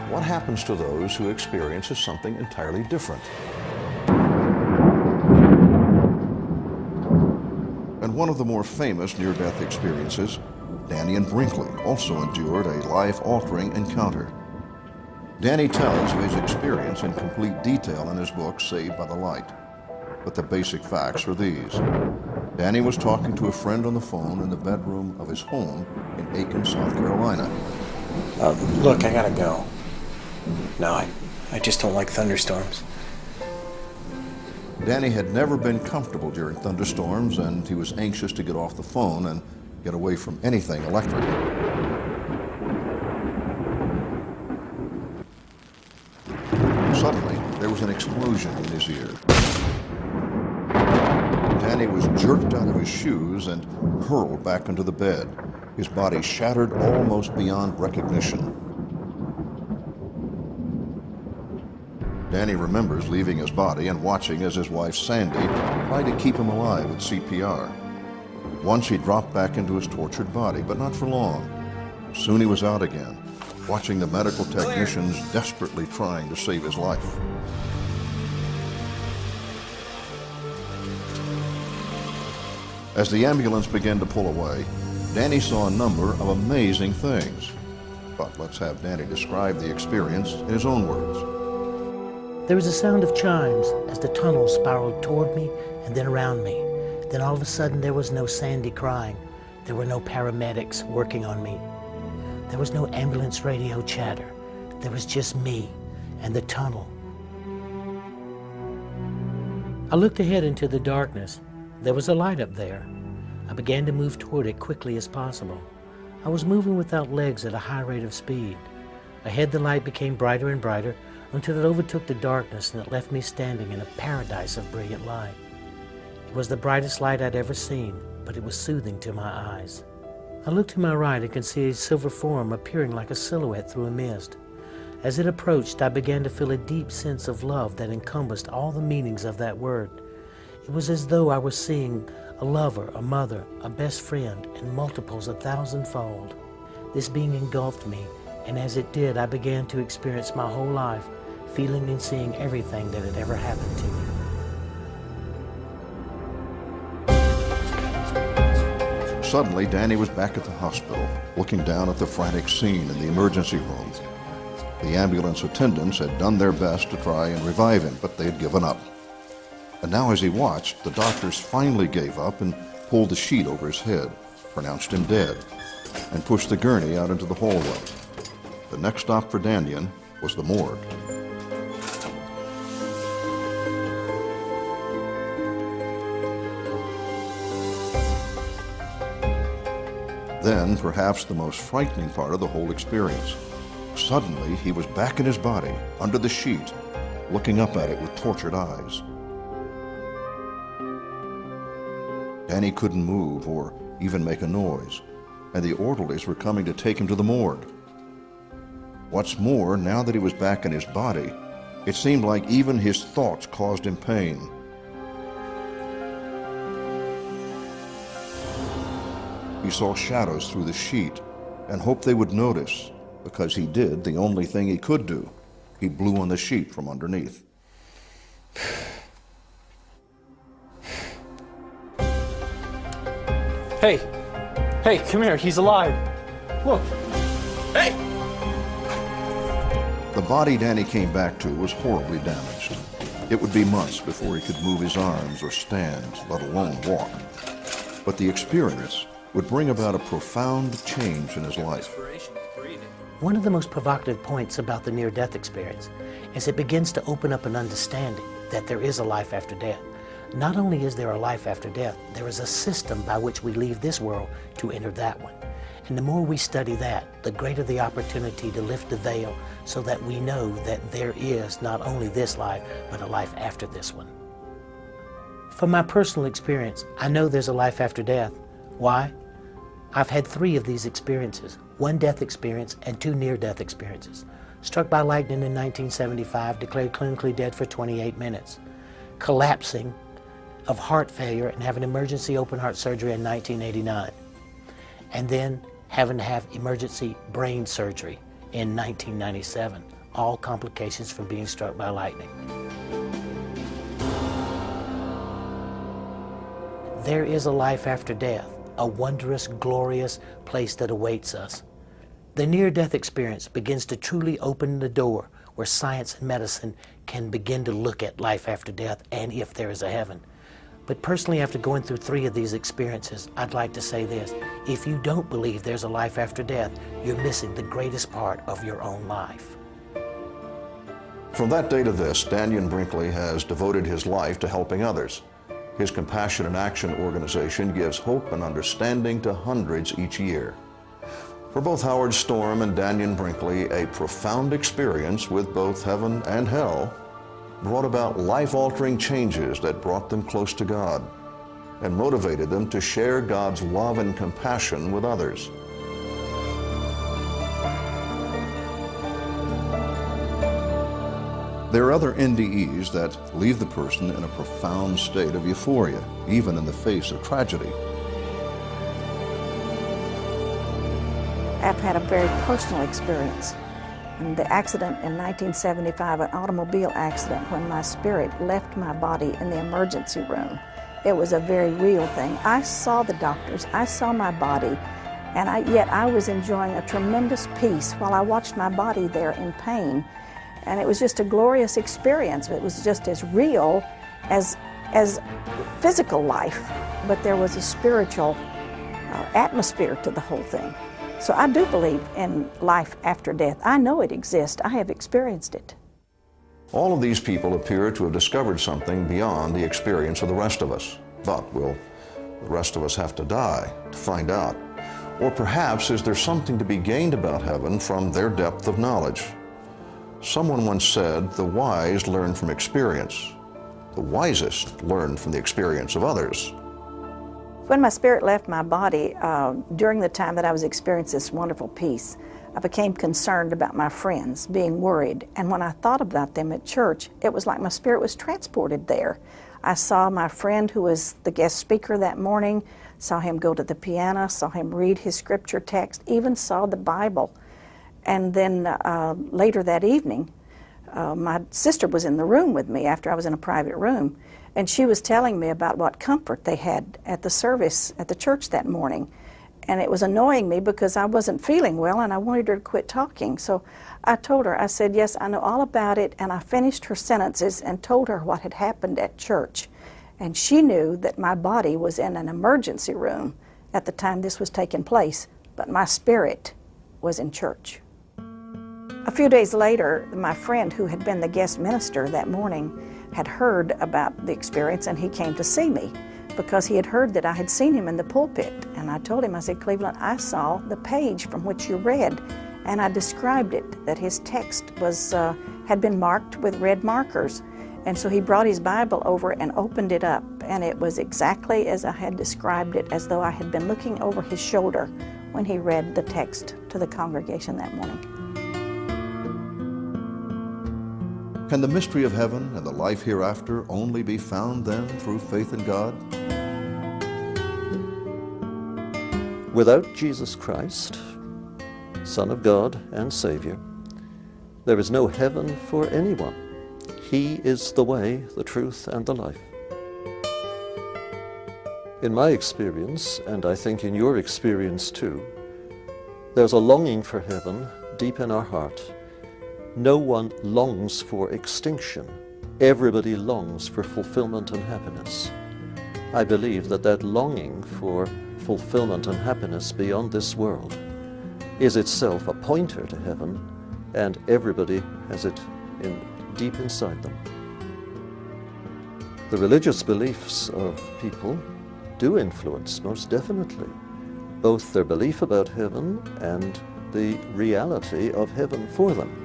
S3: what happens to those who experience something entirely different? In one of the more famous near-death experiences, Danny and Brinkley also endured a life-altering encounter. Danny tells of his experience in complete detail in his book, Saved by the Light. But the basic facts are these. Danny was talking to a friend on the phone in the bedroom of his home in Aiken, South Carolina.
S2: Look, I gotta go. No, I just don't like thunderstorms.
S3: Danny had never been comfortable during thunderstorms, and he was anxious to get off the phone and get away from anything electric. Suddenly, there was an explosion in his ear. Danny was jerked out of his shoes and hurled back into the bed, his body shattered almost beyond recognition. Danny remembers leaving his body and watching as his wife Sandy tried to keep him alive with CPR. Once he dropped back into his tortured body, but not for long. Soon he was out again, watching the medical technicians desperately trying to save his life. As the ambulance began to pull away, Danny saw a number of amazing things. But let's have Danny describe the experience in his own words.
S22: There was a sound of chimes as the tunnel spiraled toward me and then around me. Then all of a sudden there was no Sandy crying. There were no paramedics working on me. There was no ambulance radio chatter. There was just me and the tunnel. I looked ahead into the darkness. There was a light up there. I began to move toward it quickly as possible. I was moving without legs at a high rate of speed. Ahead the light became brighter and brighter until it overtook the darkness and it left me standing in a paradise of brilliant light. It was the brightest light I'd ever seen, but it was soothing to my eyes. I looked to my right and could see a silver form appearing like a silhouette through a mist. As it approached, I began to feel a deep sense of love that encompassed all the meanings of that word. It was as though I was seeing a lover, a mother, a best friend, in multiples 1,000-fold. This being engulfed me, and as it did, I began to experience my whole life, feeling and seeing everything that had ever happened to me.
S3: Suddenly, Danny was back at the hospital, looking down at the frantic scene in the emergency room. The ambulance attendants had done their best to try and revive him, but they had given up. And now as he watched, the doctors finally gave up and pulled the sheet over his head, pronounced him dead, and pushed the gurney out into the hallway. The next stop for Danyan was the morgue. Then, perhaps the most frightening part of the whole experience. Suddenly, he was back in his body, under the sheet, looking up at it with tortured eyes. Danny couldn't move or even make a noise, and the orderlies were coming to take him to the morgue. What's more, now that he was back in his body, it seemed like even his thoughts caused him pain. He saw shadows through the sheet and hoped they would notice, because he did the only thing he could do. He blew on the sheet from underneath.
S6: Hey, come here, he's alive. Look. Hey!
S3: The body Danny came back to was horribly damaged. It would be months before he could move his arms or stand, let alone walk. But the experience would bring about a profound change in his life.
S22: One of the most provocative points about the near-death experience is it begins to open up an understanding that there is a life after death. Not only is there a life after death, there is a system by which we leave this world to enter that one. And the more we study that, the greater the opportunity to lift the veil so that we know that there is not only this life, but a life after this one. From my personal experience, I know there's a life after death. Why? I've had 3 of these experiences, 1 death experience and 2 near-death experiences. Struck by lightning in 1975, declared clinically dead for 28 minutes. Collapsing of heart failure and having emergency open heart surgery in 1989. And then having to have emergency brain surgery in 1997. All complications from being struck by lightning. There is a life after death, a wondrous, glorious place that awaits us. The near-death experience begins to truly open the door where science and medicine can begin to look at life after death and if there is a heaven. But personally, after going through 3 of these experiences, I'd like to say this. If you don't believe there's a life after death, you're missing the greatest part of your own life.
S3: From that day to this, Daniel Brinkley has devoted his life to helping others. His Compassion in Action organization gives hope and understanding to hundreds each year. For both Howard Storm and Daniel Brinkley, a profound experience with both heaven and hell brought about life-altering changes that brought them close to God and motivated them to share God's love and compassion with others. There are other NDEs that leave the person in a profound state of euphoria, even in the face of tragedy.
S1: I've had a very personal experience. And the accident in 1975, an automobile accident, when my spirit left my body in the emergency room. It was a very real thing. I saw the doctors, I saw my body, and yet I was enjoying a tremendous peace while I watched my body there in pain. And it was just a glorious experience. It was just as real as physical life, but there was a spiritual atmosphere to the whole thing. So I do believe in life after death. I know it exists. I have experienced it.
S3: All of these people appear to have discovered something beyond the experience of the rest of us. But will the rest of us have to die to find out? Or perhaps is there something to be gained about heaven from their depth of knowledge? Someone once said, the wise learn from experience. The wisest learn from the experience of others.
S1: When my spirit left my body, during the time that I was experiencing this wonderful peace, I became concerned about my friends, being worried. And when I thought about them at church, it was like my spirit was transported there. I saw my friend who was the guest speaker that morning, saw him go to the piano, saw him read his scripture text, even saw the Bible. And then later that evening, my sister was in the room with me after I was in a private room. And she was telling me about what comfort they had at the service at the church that morning. And it was annoying me because I wasn't feeling well and I wanted her to quit talking. So I told her, I said, yes, I know all about it. And I finished her sentences and told her what had happened at church. And she knew that my body was in an emergency room at the time this was taking place, but my spirit was in church. A few days later, my friend who had been the guest minister that morning had heard about the experience, and he came to see me because he had heard that I had seen him in the pulpit. And I told him, I said, Cleveland, I saw the page from which you read, and I described it, that his text was had been marked with red markers. And so he brought his Bible over and opened it up, and it was exactly as I had described it, as though I had been looking over his shoulder when he read the text to the congregation that morning.
S3: Can the mystery of heaven and the life hereafter only be found then through faith in God?
S4: Without Jesus Christ, Son of God and Savior, there is no heaven for anyone. He is the way, the truth, and the life. In my experience, and I think in your experience too, there's a longing for heaven deep in our heart. No one longs for extinction. Everybody longs for fulfillment and happiness. I believe that that longing for fulfillment and happiness beyond this world is itself a pointer to heaven, and everybody has it deep inside them. The religious beliefs of people do influence, most definitely, both their belief about heaven and the reality of heaven for them.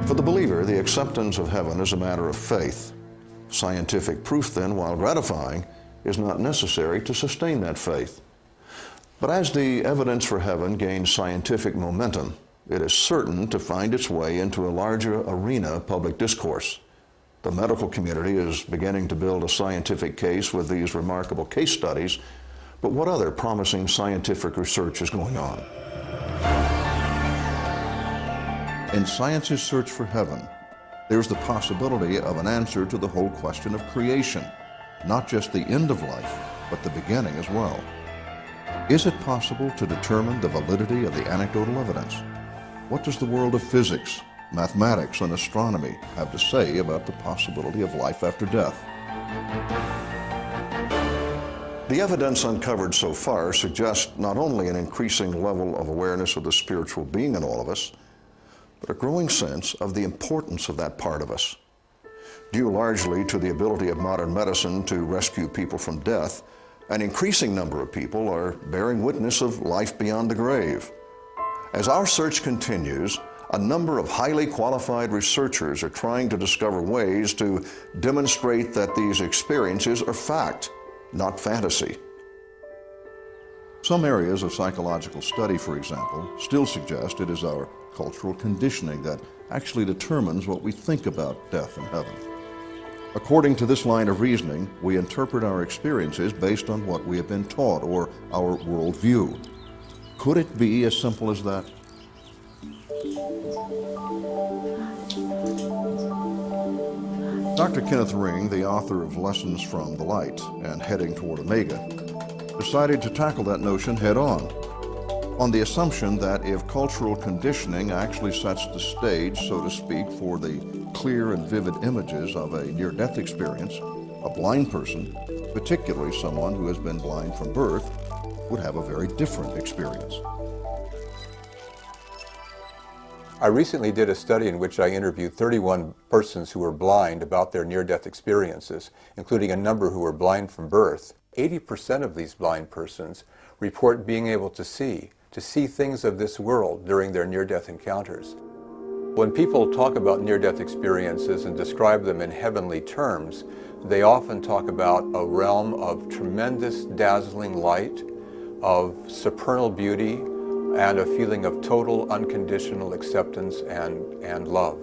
S3: For the believer, the acceptance of heaven is a matter of faith. Scientific proof, then, while gratifying, is not necessary to sustain that faith. But as the evidence for heaven gains scientific momentum, it is certain to find its way into a larger arena of public discourse. The medical community is beginning to build a scientific case with these remarkable case studies, but what other promising scientific research is going on? In science's search for heaven, there's the possibility of an answer to the whole question of creation, not just the end of life, but the beginning as well. Is it possible to determine the validity of the anecdotal evidence? What does the world of physics, mathematics, and astronomy have to say about the possibility of life after death? The evidence uncovered so far suggests not only an increasing level of awareness of the spiritual being in all of us, but a growing sense of the importance of that part of us. Due largely to the ability of modern medicine to rescue people from death, an increasing number of people are bearing witness of life beyond the grave. As our search continues, a number of highly qualified researchers are trying to discover ways to demonstrate that these experiences are fact, not fantasy. Some areas of psychological study, for example, still suggest it is our cultural conditioning that actually determines what we think about death and heaven. According to this line of reasoning, we interpret our experiences based on what we have been taught or our worldview. Could it be as simple as that? Dr. Kenneth Ring, the author of Lessons from the Light and Heading Toward Omega, decided to tackle that notion head on the assumption that if cultural conditioning actually sets the stage, so to speak, for the clear and vivid images of a near-death experience, a blind person, particularly someone who has been blind from birth, would have a very different experience.
S5: I recently did a study in which I interviewed 31 persons who were blind about their near-death experiences, including a number who were blind from birth. 80% of these blind persons report being able to see things of this world during their near-death encounters. When people talk about near-death experiences and describe them in heavenly terms, they often talk about a realm of tremendous dazzling light, of supernal beauty, and a feeling of total unconditional acceptance and love.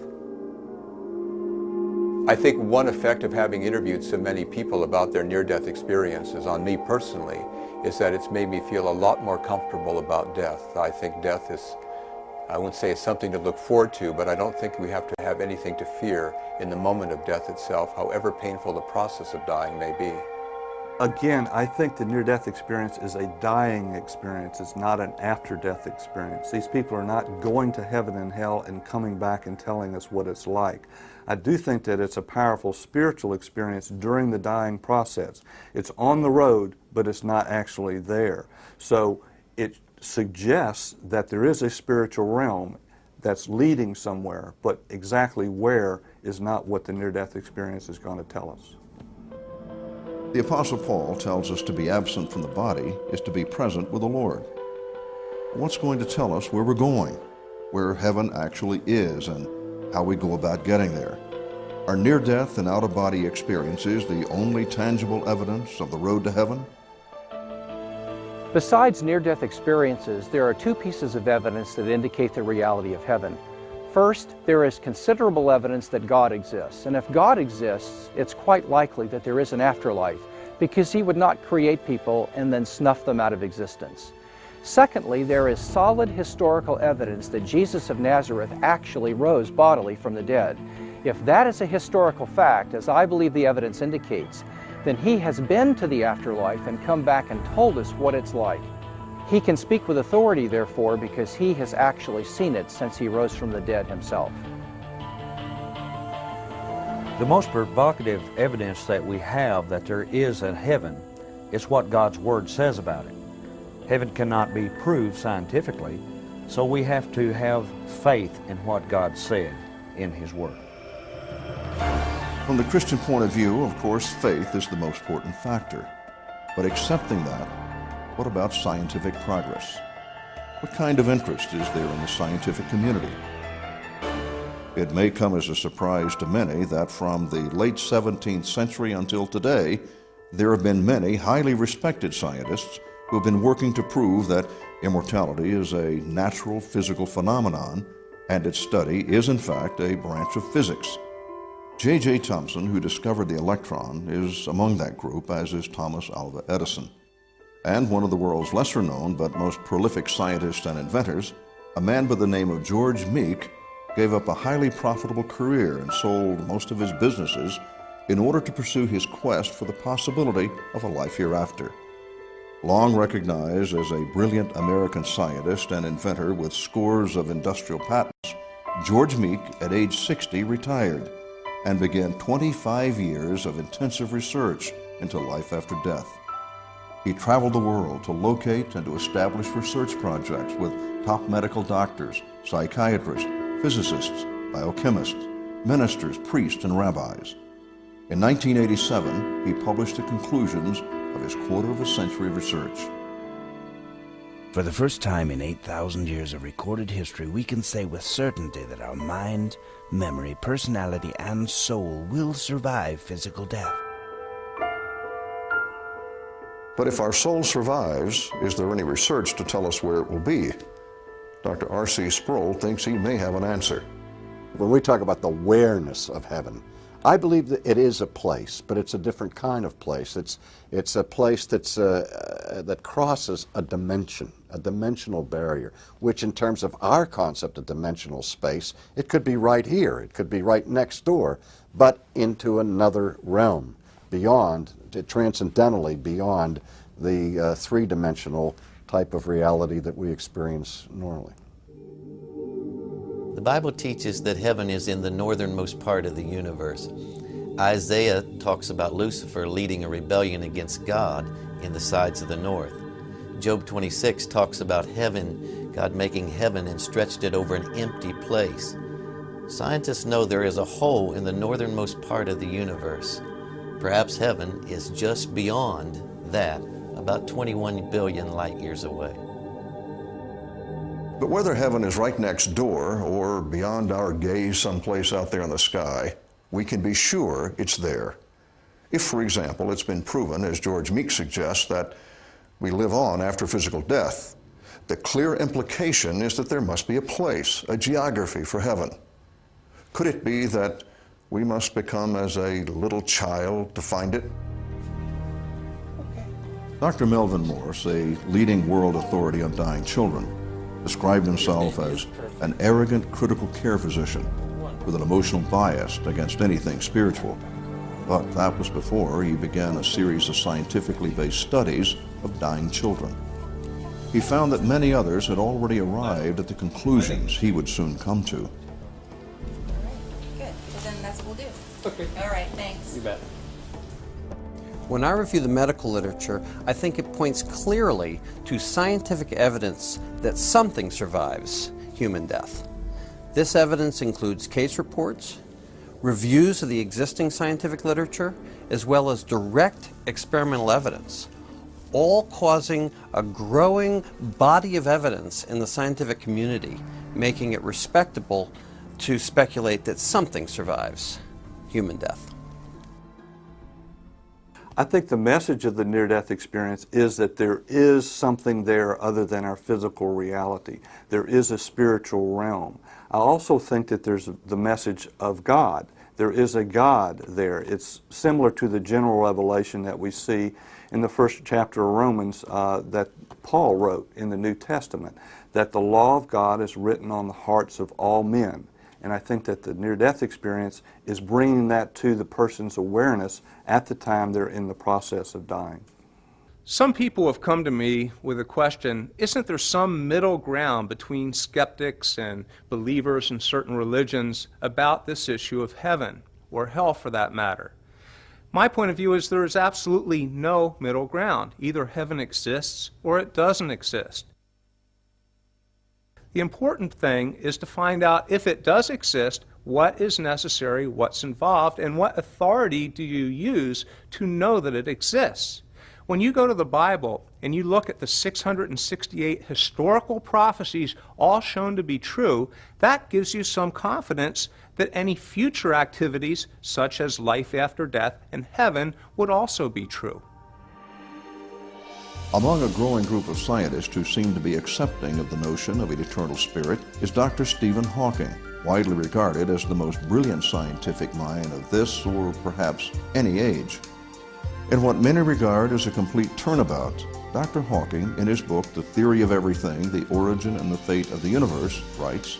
S5: I think one effect of having interviewed so many people about their near-death experiences on me personally is that it's made me feel a lot more comfortable about death. I think death is, I wouldn't say it's something to look forward to, but I don't think we have to have anything to fear in the moment of death itself, however painful the process of dying may be.
S9: Again, I think the near-death experience is a dying experience. It's not an after-death experience. These people are not going to heaven and hell and coming back and telling us what it's like. I do think that it's a powerful spiritual experience during the dying process. It's on the road, but it's not actually there. So it suggests that there is a spiritual realm that's leading somewhere, but exactly where is not what the near-death experience is going to tell us.
S3: The Apostle Paul tells us to be absent from the body is to be present with the Lord. What's going to tell us where we're going, where heaven actually is, and how we go about getting there? Are near-death and out-of-body experiences the only tangible evidence of the road to heaven?
S10: Besides near-death experiences, there are two pieces of evidence that indicate the reality of heaven. First, there is considerable evidence that God exists, and if God exists, it's quite likely that there is an afterlife, because He would not create people and then snuff them out of existence. Secondly, there is solid historical evidence that Jesus of Nazareth actually rose bodily from the dead. If that is a historical fact, as I believe the evidence indicates, then He has been to the afterlife and come back and told us what it's like. He can speak with authority, therefore, because He has actually seen it since He rose from the dead Himself.
S12: The most provocative evidence that we have that there is a heaven is what God's Word says about it. Heaven cannot be proved scientifically, so we have to have faith in what God said in His Word.
S3: From the Christian point of view, of course, faith is the most important factor. But accepting that, what about scientific progress? What kind of interest is there in the scientific community? It may come as a surprise to many that from the late 17th century until today, there have been many highly respected scientists who have been working to prove that immortality is a natural physical phenomenon, and its study is in fact a branch of physics. J.J. Thomson, who discovered the electron, is among that group, as is Thomas Alva Edison. And one of the world's lesser-known but most prolific scientists and inventors, a man by the name of George Meek, gave up a highly profitable career and sold most of his businesses in order to pursue his quest for the possibility of a life hereafter. Long recognized as a brilliant American scientist and inventor with scores of industrial patents, George Meek, at age 60, retired and began 25 years of intensive research into life after death. He traveled the world to locate and to establish research projects with top medical doctors, psychiatrists, physicists, biochemists, ministers, priests, and rabbis. In 1987, he published the conclusions of his quarter-of-a-century research.
S13: For the first time in 8,000 years of recorded history, we can say with certainty that our mind, memory, personality, and soul will survive physical death.
S3: But if our soul survives, is there any research to tell us where it will be? Dr. R.C. Sproul thinks he may have an answer.
S18: When we talk about the whereness of heaven, I believe that it is a place, but it's a different kind of place. It's a place that crosses a dimension, a dimensional barrier, which in terms of our concept of dimensional space, it could be right here, it could be right next door, but into another realm, beyond, transcendentally beyond the three-dimensional type of reality that we experience normally.
S14: The Bible teaches that heaven is in the northernmost part of the universe. Isaiah talks about Lucifer leading a rebellion against God in the sides of the north. Job 26 talks about heaven, God making heaven and stretched it over an empty place. Scientists know there is a hole in the northernmost part of the universe. Perhaps heaven is just beyond that, about 21 billion light years away.
S3: But whether heaven is right next door or beyond our gaze someplace out there in the sky, we can be sure it's there. If, for example, it's been proven, as George Meek suggests, that we live on after physical death, the clear implication is that there must be a place, a geography for heaven. Could it be that we must become as a little child to find it? Dr. Melvin Morse, a leading world authority on dying children, described himself as an arrogant critical care physician with an emotional bias against anything spiritual. But that was before he began a series of scientifically based studies of dying children. He found that many others had already arrived at the conclusions he would soon come to.
S23: Good. Well, then that's what we'll do.
S6: Okay.
S23: All right, thanks.
S6: You bet.
S24: When I review the medical literature, I think it points clearly to scientific evidence that something survives human death. This evidence includes case reports, reviews of the existing scientific literature, as well as direct experimental evidence, all causing a growing body of evidence in the scientific community, making it respectable to speculate that something survives human death.
S9: I think the message of the near-death experience is that there is something there other than our physical reality. There is a spiritual realm. I also think that there's the message of God. There is a God there. It's similar to the general revelation that we see in the first chapter of Romans that Paul wrote in the New Testament, that the law of God is written on the hearts of all men. And I think that the near-death experience is bringing that to the person's awareness at the time they're in the process of dying.
S6: Some people have come to me with a question, isn't there some middle ground between skeptics and believers in certain religions about this issue of heaven, or hell for that matter? My point of view is there is absolutely no middle ground. Either heaven exists or it doesn't exist. The important thing is to find out, if it does exist, what is necessary, what's involved, and what authority do you use to know that it exists. When you go to the Bible and you look at the 668 historical prophecies, all shown to be true, that gives you some confidence that any future activities, such as life after death and heaven, would also be true.
S3: Among a growing group of scientists who seem to be accepting of the notion of an eternal spirit is Dr. Stephen Hawking, widely regarded as the most brilliant scientific mind of this or perhaps any age. In what many regard as a complete turnabout, Dr. Hawking, in his book The Theory of Everything, The Origin and the Fate of the Universe, writes,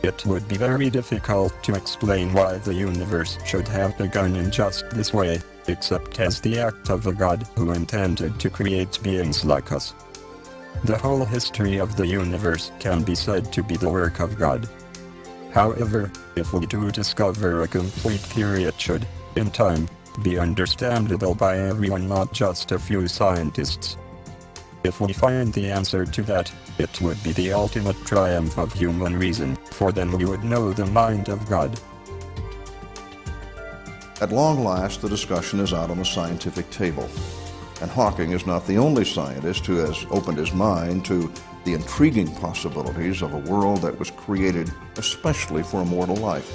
S15: It would be very difficult to explain why the universe should have begun in just this way, except as the act of a God who intended to create beings like us. The whole history of the universe can be said to be the work of God. However, if we do discover a complete theory, it should, in time, be understandable by everyone, not just a few scientists. If we find the answer to that, it would be the ultimate triumph of human reason, for then we would know the mind of God.
S3: At long last, the discussion is out on the scientific table. And Hawking is not the only scientist who has opened his mind to the intriguing possibilities of a world that was created especially for immortal life.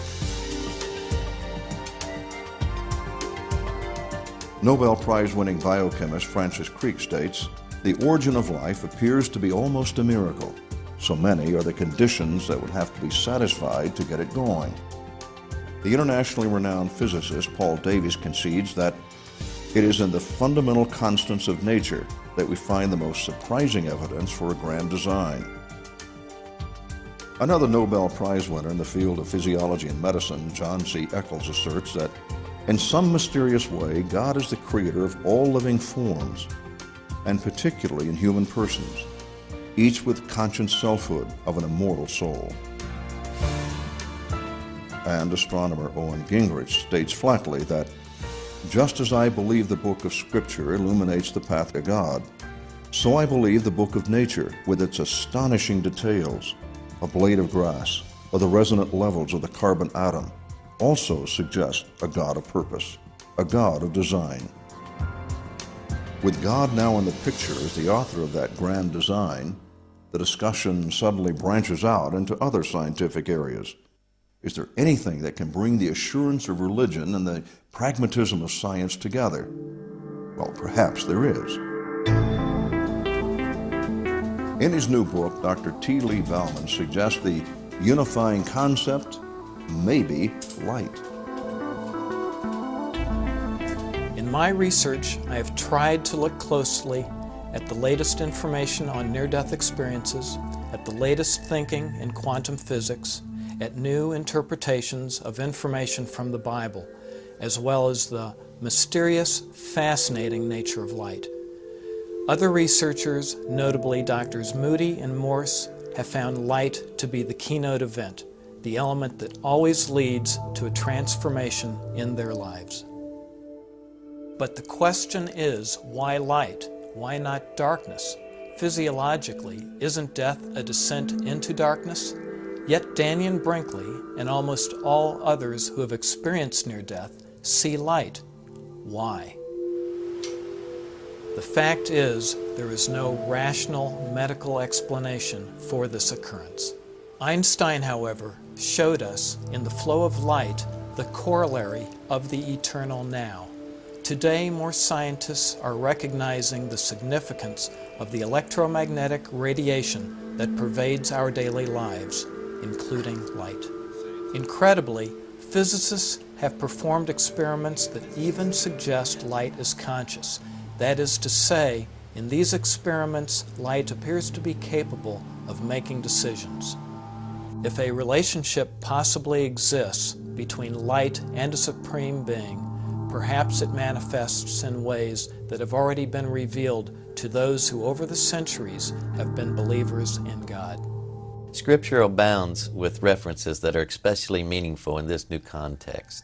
S3: Nobel Prize-winning biochemist Francis Crick states, "The origin of life appears to be almost a miracle. So many are the conditions that would have to be satisfied to get it going." The internationally renowned physicist Paul Davies concedes that it is in the fundamental constants of nature that we find the most surprising evidence for a grand design. Another Nobel Prize winner in the field of physiology and medicine, John C. Eccles, asserts that in some mysterious way, God is the creator of all living forms, and particularly in human persons, each with conscious selfhood of an immortal soul. And astronomer Owen Gingerich states flatly that, "Just as I believe the book of Scripture illuminates the path to God, so I believe the book of nature, with its astonishing details, a blade of grass, or the resonant levels of the carbon atom, also suggest a God of purpose, a God of design." With God now in the picture as the author of that grand design, the discussion suddenly branches out into other scientific areas. Is there anything that can bring the assurance of religion and the pragmatism of science together? Well, perhaps there is. In his new book, Dr. T. Lee Bauman suggests the unifying concept may be light.
S16: In my research, I have tried to look closely at the latest information on near-death experiences, at the latest thinking in quantum physics, at new interpretations of information from the Bible, as well as the mysterious, fascinating nature of light. Other researchers, notably Drs. Moody and Morse, have found light to be the keynote event, the element that always leads to a transformation in their lives. But the question is, why light? Why not darkness? Physiologically, isn't death a descent into darkness? Yet Daniel Brinkley and almost all others who have experienced near death see light. Why? The fact is, there is no rational medical explanation for this occurrence. Einstein, however, showed us in the flow of light the corollary of the eternal now. Today, more scientists are recognizing the significance of the electromagnetic radiation that pervades our daily lives, including light. Incredibly, physicists have performed experiments that even suggest light is conscious. That is to say, in these experiments, light appears to be capable of making decisions. If a relationship possibly exists between light and a supreme being, perhaps it manifests in ways that have already been revealed to those who over the centuries have been believers in God.
S14: Scripture abounds with references that are especially meaningful in this new context.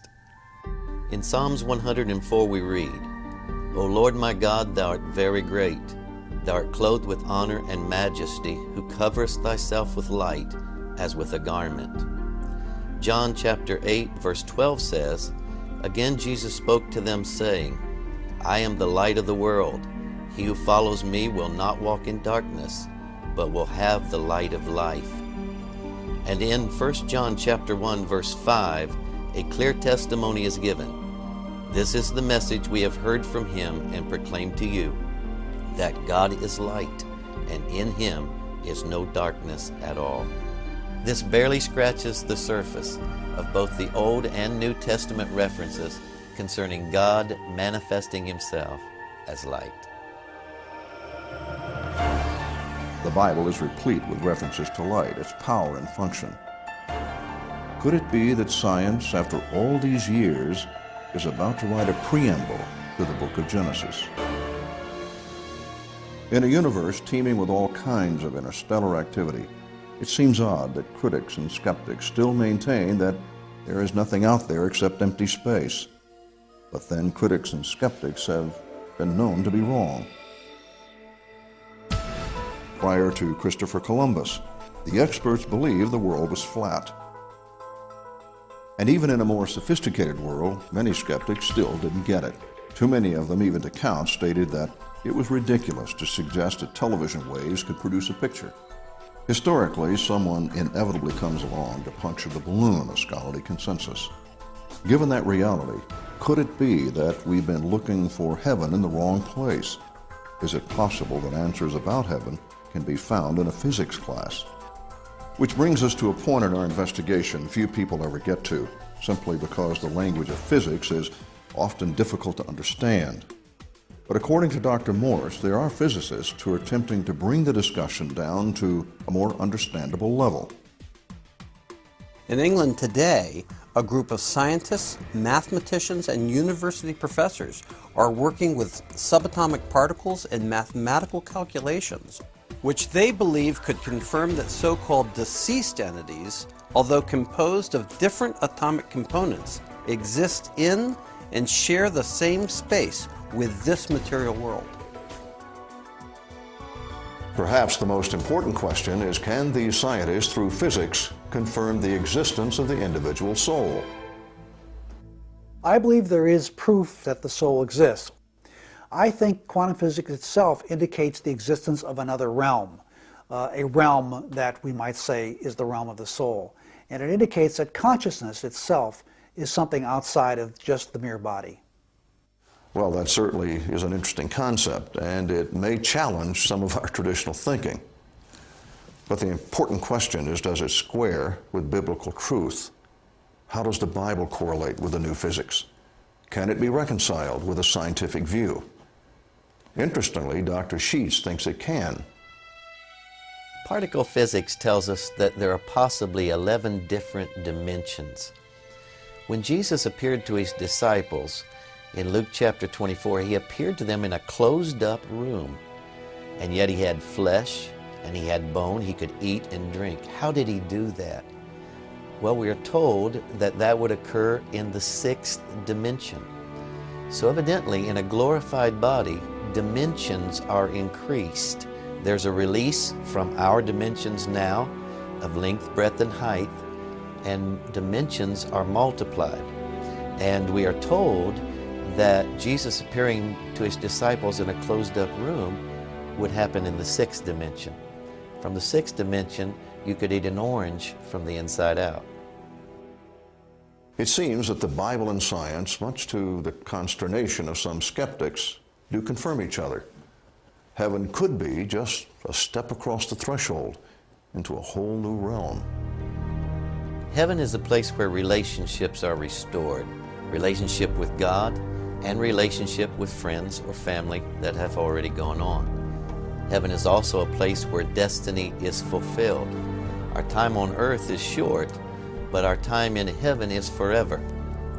S14: In Psalms 104 we read, "O Lord my God, thou art very great. Thou art clothed with honor and majesty, who coverest thyself with light as with a garment." John chapter 8 verse 12 says, "Again Jesus spoke to them, saying, I am the light of the world. He who follows me will not walk in darkness, but will have the light of life." And in 1 John chapter 1 verse 5, a clear testimony is given. "This is the message we have heard from him and proclaimed to you, that God is light, and in him is no darkness at all." This barely scratches the surface of both the Old and New Testament references concerning God manifesting himself as light.
S3: The Bible is replete with references to light, its power and function. Could it be that science, after all these years, is about to write a preamble to the book of Genesis? In a universe teeming with all kinds of interstellar activity, it seems odd that critics and skeptics still maintain that there is nothing out there except empty space. But then critics and skeptics have been known to be wrong. Prior to Christopher Columbus, the experts believed the world was flat. And even in a more sophisticated world, many skeptics still didn't get it. Too many of them, even to count, stated that it was ridiculous to suggest that television waves could produce a picture. Historically, someone inevitably comes along to puncture the balloon of scholarly consensus. Given that reality, could it be that we've been looking for heaven in the wrong place? Is it possible that answers about heaven can be found in a physics class? Which brings us to a point in our investigation few people ever get to, simply because the language of physics is often difficult to understand. But according to Dr. Morse, there are physicists who are attempting to bring the discussion down to a more understandable level.
S24: In England today, a group of scientists, mathematicians, and university professors are working with subatomic particles and mathematical calculations, which they believe could confirm that so-called deceased entities, although composed of different atomic components, exist in and share the same space with this material world.
S3: Perhaps the most important question is, can these scientists, through physics, confirm the existence of the individual soul?
S8: I believe there is proof that the soul exists. I think quantum physics itself indicates the existence of another realm, a realm that we might say is the realm of the soul. And it indicates that consciousness itself is something outside of just the mere body.
S3: Well, that certainly is an interesting concept, and it may challenge some of our traditional thinking. But the important question is, does it square with biblical truth? How does the Bible correlate with the new physics? Can it be reconciled with a scientific view? Interestingly, Dr. Sheets thinks it can.
S14: Particle physics tells us that there are possibly 11 different dimensions. When Jesus appeared to his disciples, in Luke chapter 24, he appeared to them in a closed-up room, and yet he had flesh and he had bone. He could eat and drink. How did he do that? Well, we are told that that would occur in the 6th dimension. So evidently, in a glorified body, dimensions are increased. There's a release from our dimensions now of length, breadth, and height, and dimensions are multiplied. And we are told that Jesus appearing to his disciples in a closed-up room would happen in the 6th dimension. From the 6th dimension, you could eat an orange from the inside out.
S3: It seems that the Bible and science, much to the consternation of some skeptics, do confirm each other. Heaven could be just a step across the threshold into a whole new realm.
S14: Heaven is a place where relationships are restored. Relationship with God and relationship with friends or family that have already gone on. Heaven is also a place where destiny is fulfilled. Our time on earth is short, but our time in heaven is forever.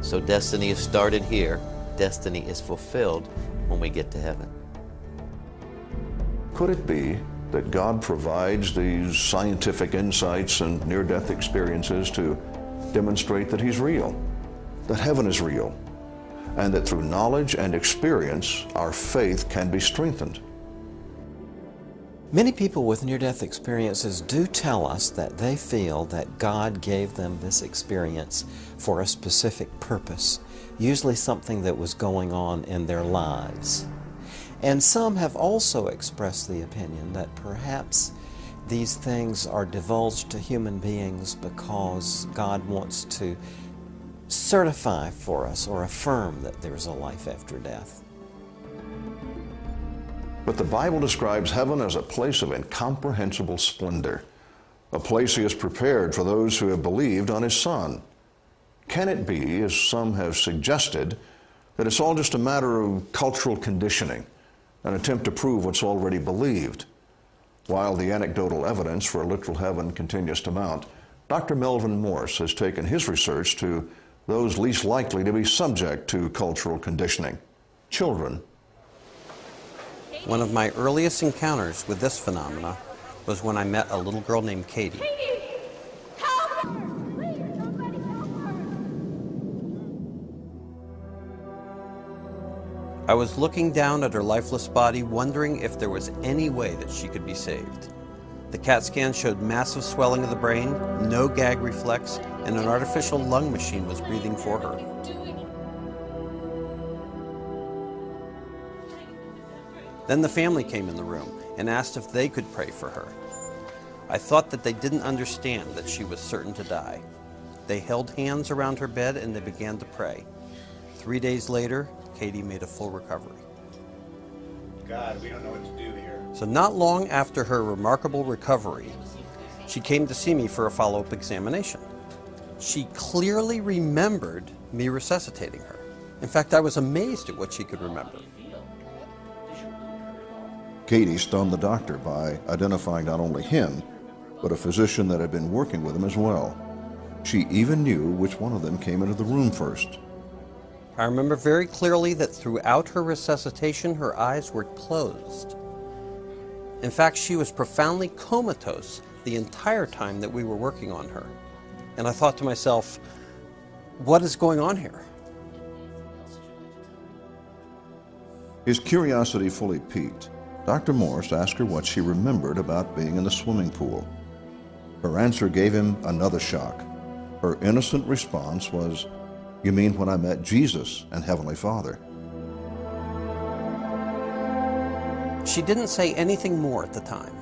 S14: So destiny is started here, destiny is fulfilled when we get to heaven.
S3: Could it be that God provides these scientific insights and near-death experiences to demonstrate that He's real, that heaven is real, and that through knowledge and experience, our faith can be strengthened?
S24: Many people with near-death experiences do tell us that they feel that God gave them this experience for a specific purpose, usually something that was going on in their lives. And some have also expressed the opinion that perhaps these things are divulged to human beings because God wants to certify for us or affirm that there's a life after death.
S3: But the Bible describes heaven as a place of incomprehensible splendor, a place He has prepared for those who have believed on His Son. Can it be, as some have suggested, that it's all just a matter of cultural conditioning, an attempt to prove what's already believed? While the anecdotal evidence for a literal heaven continues to mount, Dr. Melvin Morse has taken his research to those least likely to be subject to cultural conditioning, children.
S24: One of my earliest encounters with this phenomena was when I met a little girl named Katie. I was looking down at her lifeless body, wondering if there was any way that she could be saved. The CAT scan showed massive swelling of the brain, no gag reflex, and an artificial lung machine was breathing for her. Then the family came in the room and asked if they could pray for her. I thought that they didn't understand that she was certain to die. They held hands around her bed and they began to pray. 3 days later, Katie made a full recovery.
S11: God, we don't know what to do here.
S24: So not long after her remarkable recovery, she came to see me for a follow-up examination. She clearly remembered me resuscitating her. In fact, I was amazed at what she could remember.
S3: Katie stunned the doctor by identifying not only him, but a physician that had been working with him as well. She even knew which one of them came into the room first.
S24: I remember very clearly that throughout her resuscitation, her eyes were closed. In fact, she was profoundly comatose the entire time that we were working on her. And I thought to myself, what is going on here?
S3: His curiosity fully piqued, Dr. Morse asked her what she remembered about being in the swimming pool. Her answer gave him another shock. Her innocent response was, "You mean when I met Jesus and Heavenly Father?"
S24: She didn't say anything more at the time.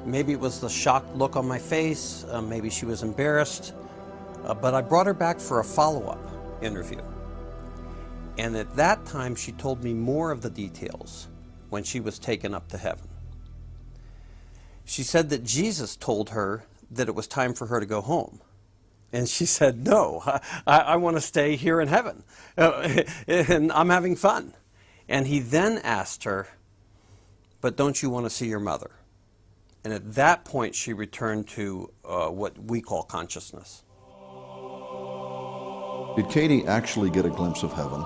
S24: Maybe it was the shocked look on my face, maybe she was embarrassed, but I brought her back for a follow-up interview. And at that time, she told me more of the details when she was taken up to heaven. She said that Jesus told her that it was time for her to go home. And she said, no, I want to stay here in heaven, and I'm having fun. And he then asked her, but don't you want to see your mother? And at that point, she returned to what we call consciousness.
S3: Did Katie actually get a glimpse of heaven?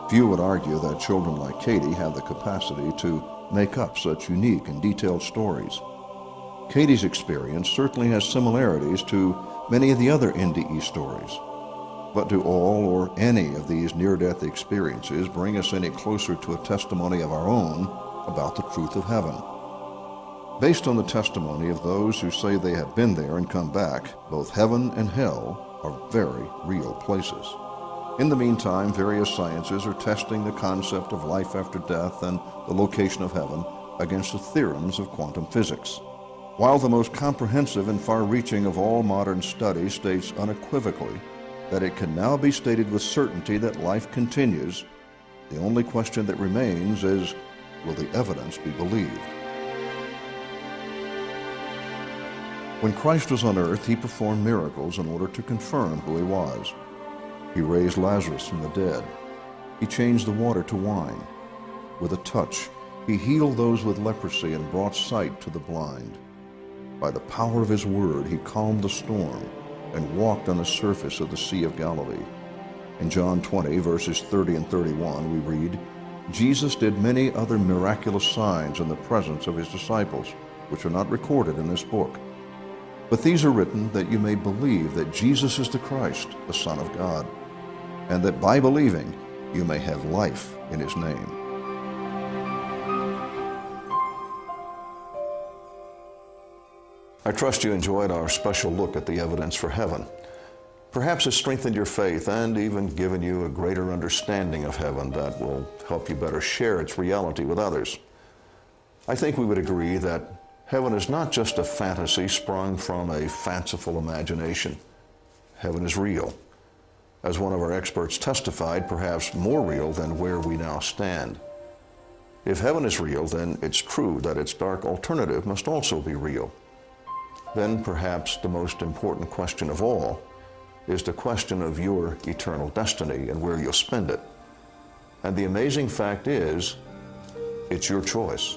S3: Few would argue that children like Katie have the capacity to make up such unique and detailed stories. Katie's experience certainly has similarities to many of the other NDE stories. But do all or any of these near-death experiences bring us any closer to a testimony of our own about the truth of heaven? Based on the testimony of those who say they have been there and come back, both heaven and hell are very real places. In the meantime, various sciences are testing the concept of life after death and the location of heaven against the theorems of quantum physics. While the most comprehensive and far-reaching of all modern studies states unequivocally that it can now be stated with certainty that life continues, the only question that remains is, will the evidence be believed? When Christ was on earth, he performed miracles in order to confirm who he was. He raised Lazarus from the dead. He changed the water to wine. With a touch, he healed those with leprosy and brought sight to the blind. By the power of his word, he calmed the storm and walked on the surface of the Sea of Galilee. In John 20, verses 30 and 31, we read, Jesus did many other miraculous signs in the presence of his disciples, which are not recorded in this book. But these are written that you may believe that Jesus is the Christ, the Son of God, and that by believing you may have life in his name. I trust you enjoyed our special look at the evidence for heaven. Perhaps it's strengthened your faith and even given you a greater understanding of heaven that will help you better share its reality with others. I think we would agree that heaven is not just a fantasy sprung from a fanciful imagination. Heaven is real. As one of our experts testified, perhaps more real than where we now stand. If heaven is real, then it's true that its dark alternative must also be real. Then perhaps the most important question of all is the question of your eternal destiny and where you'll spend it. And the amazing fact is, it's your choice.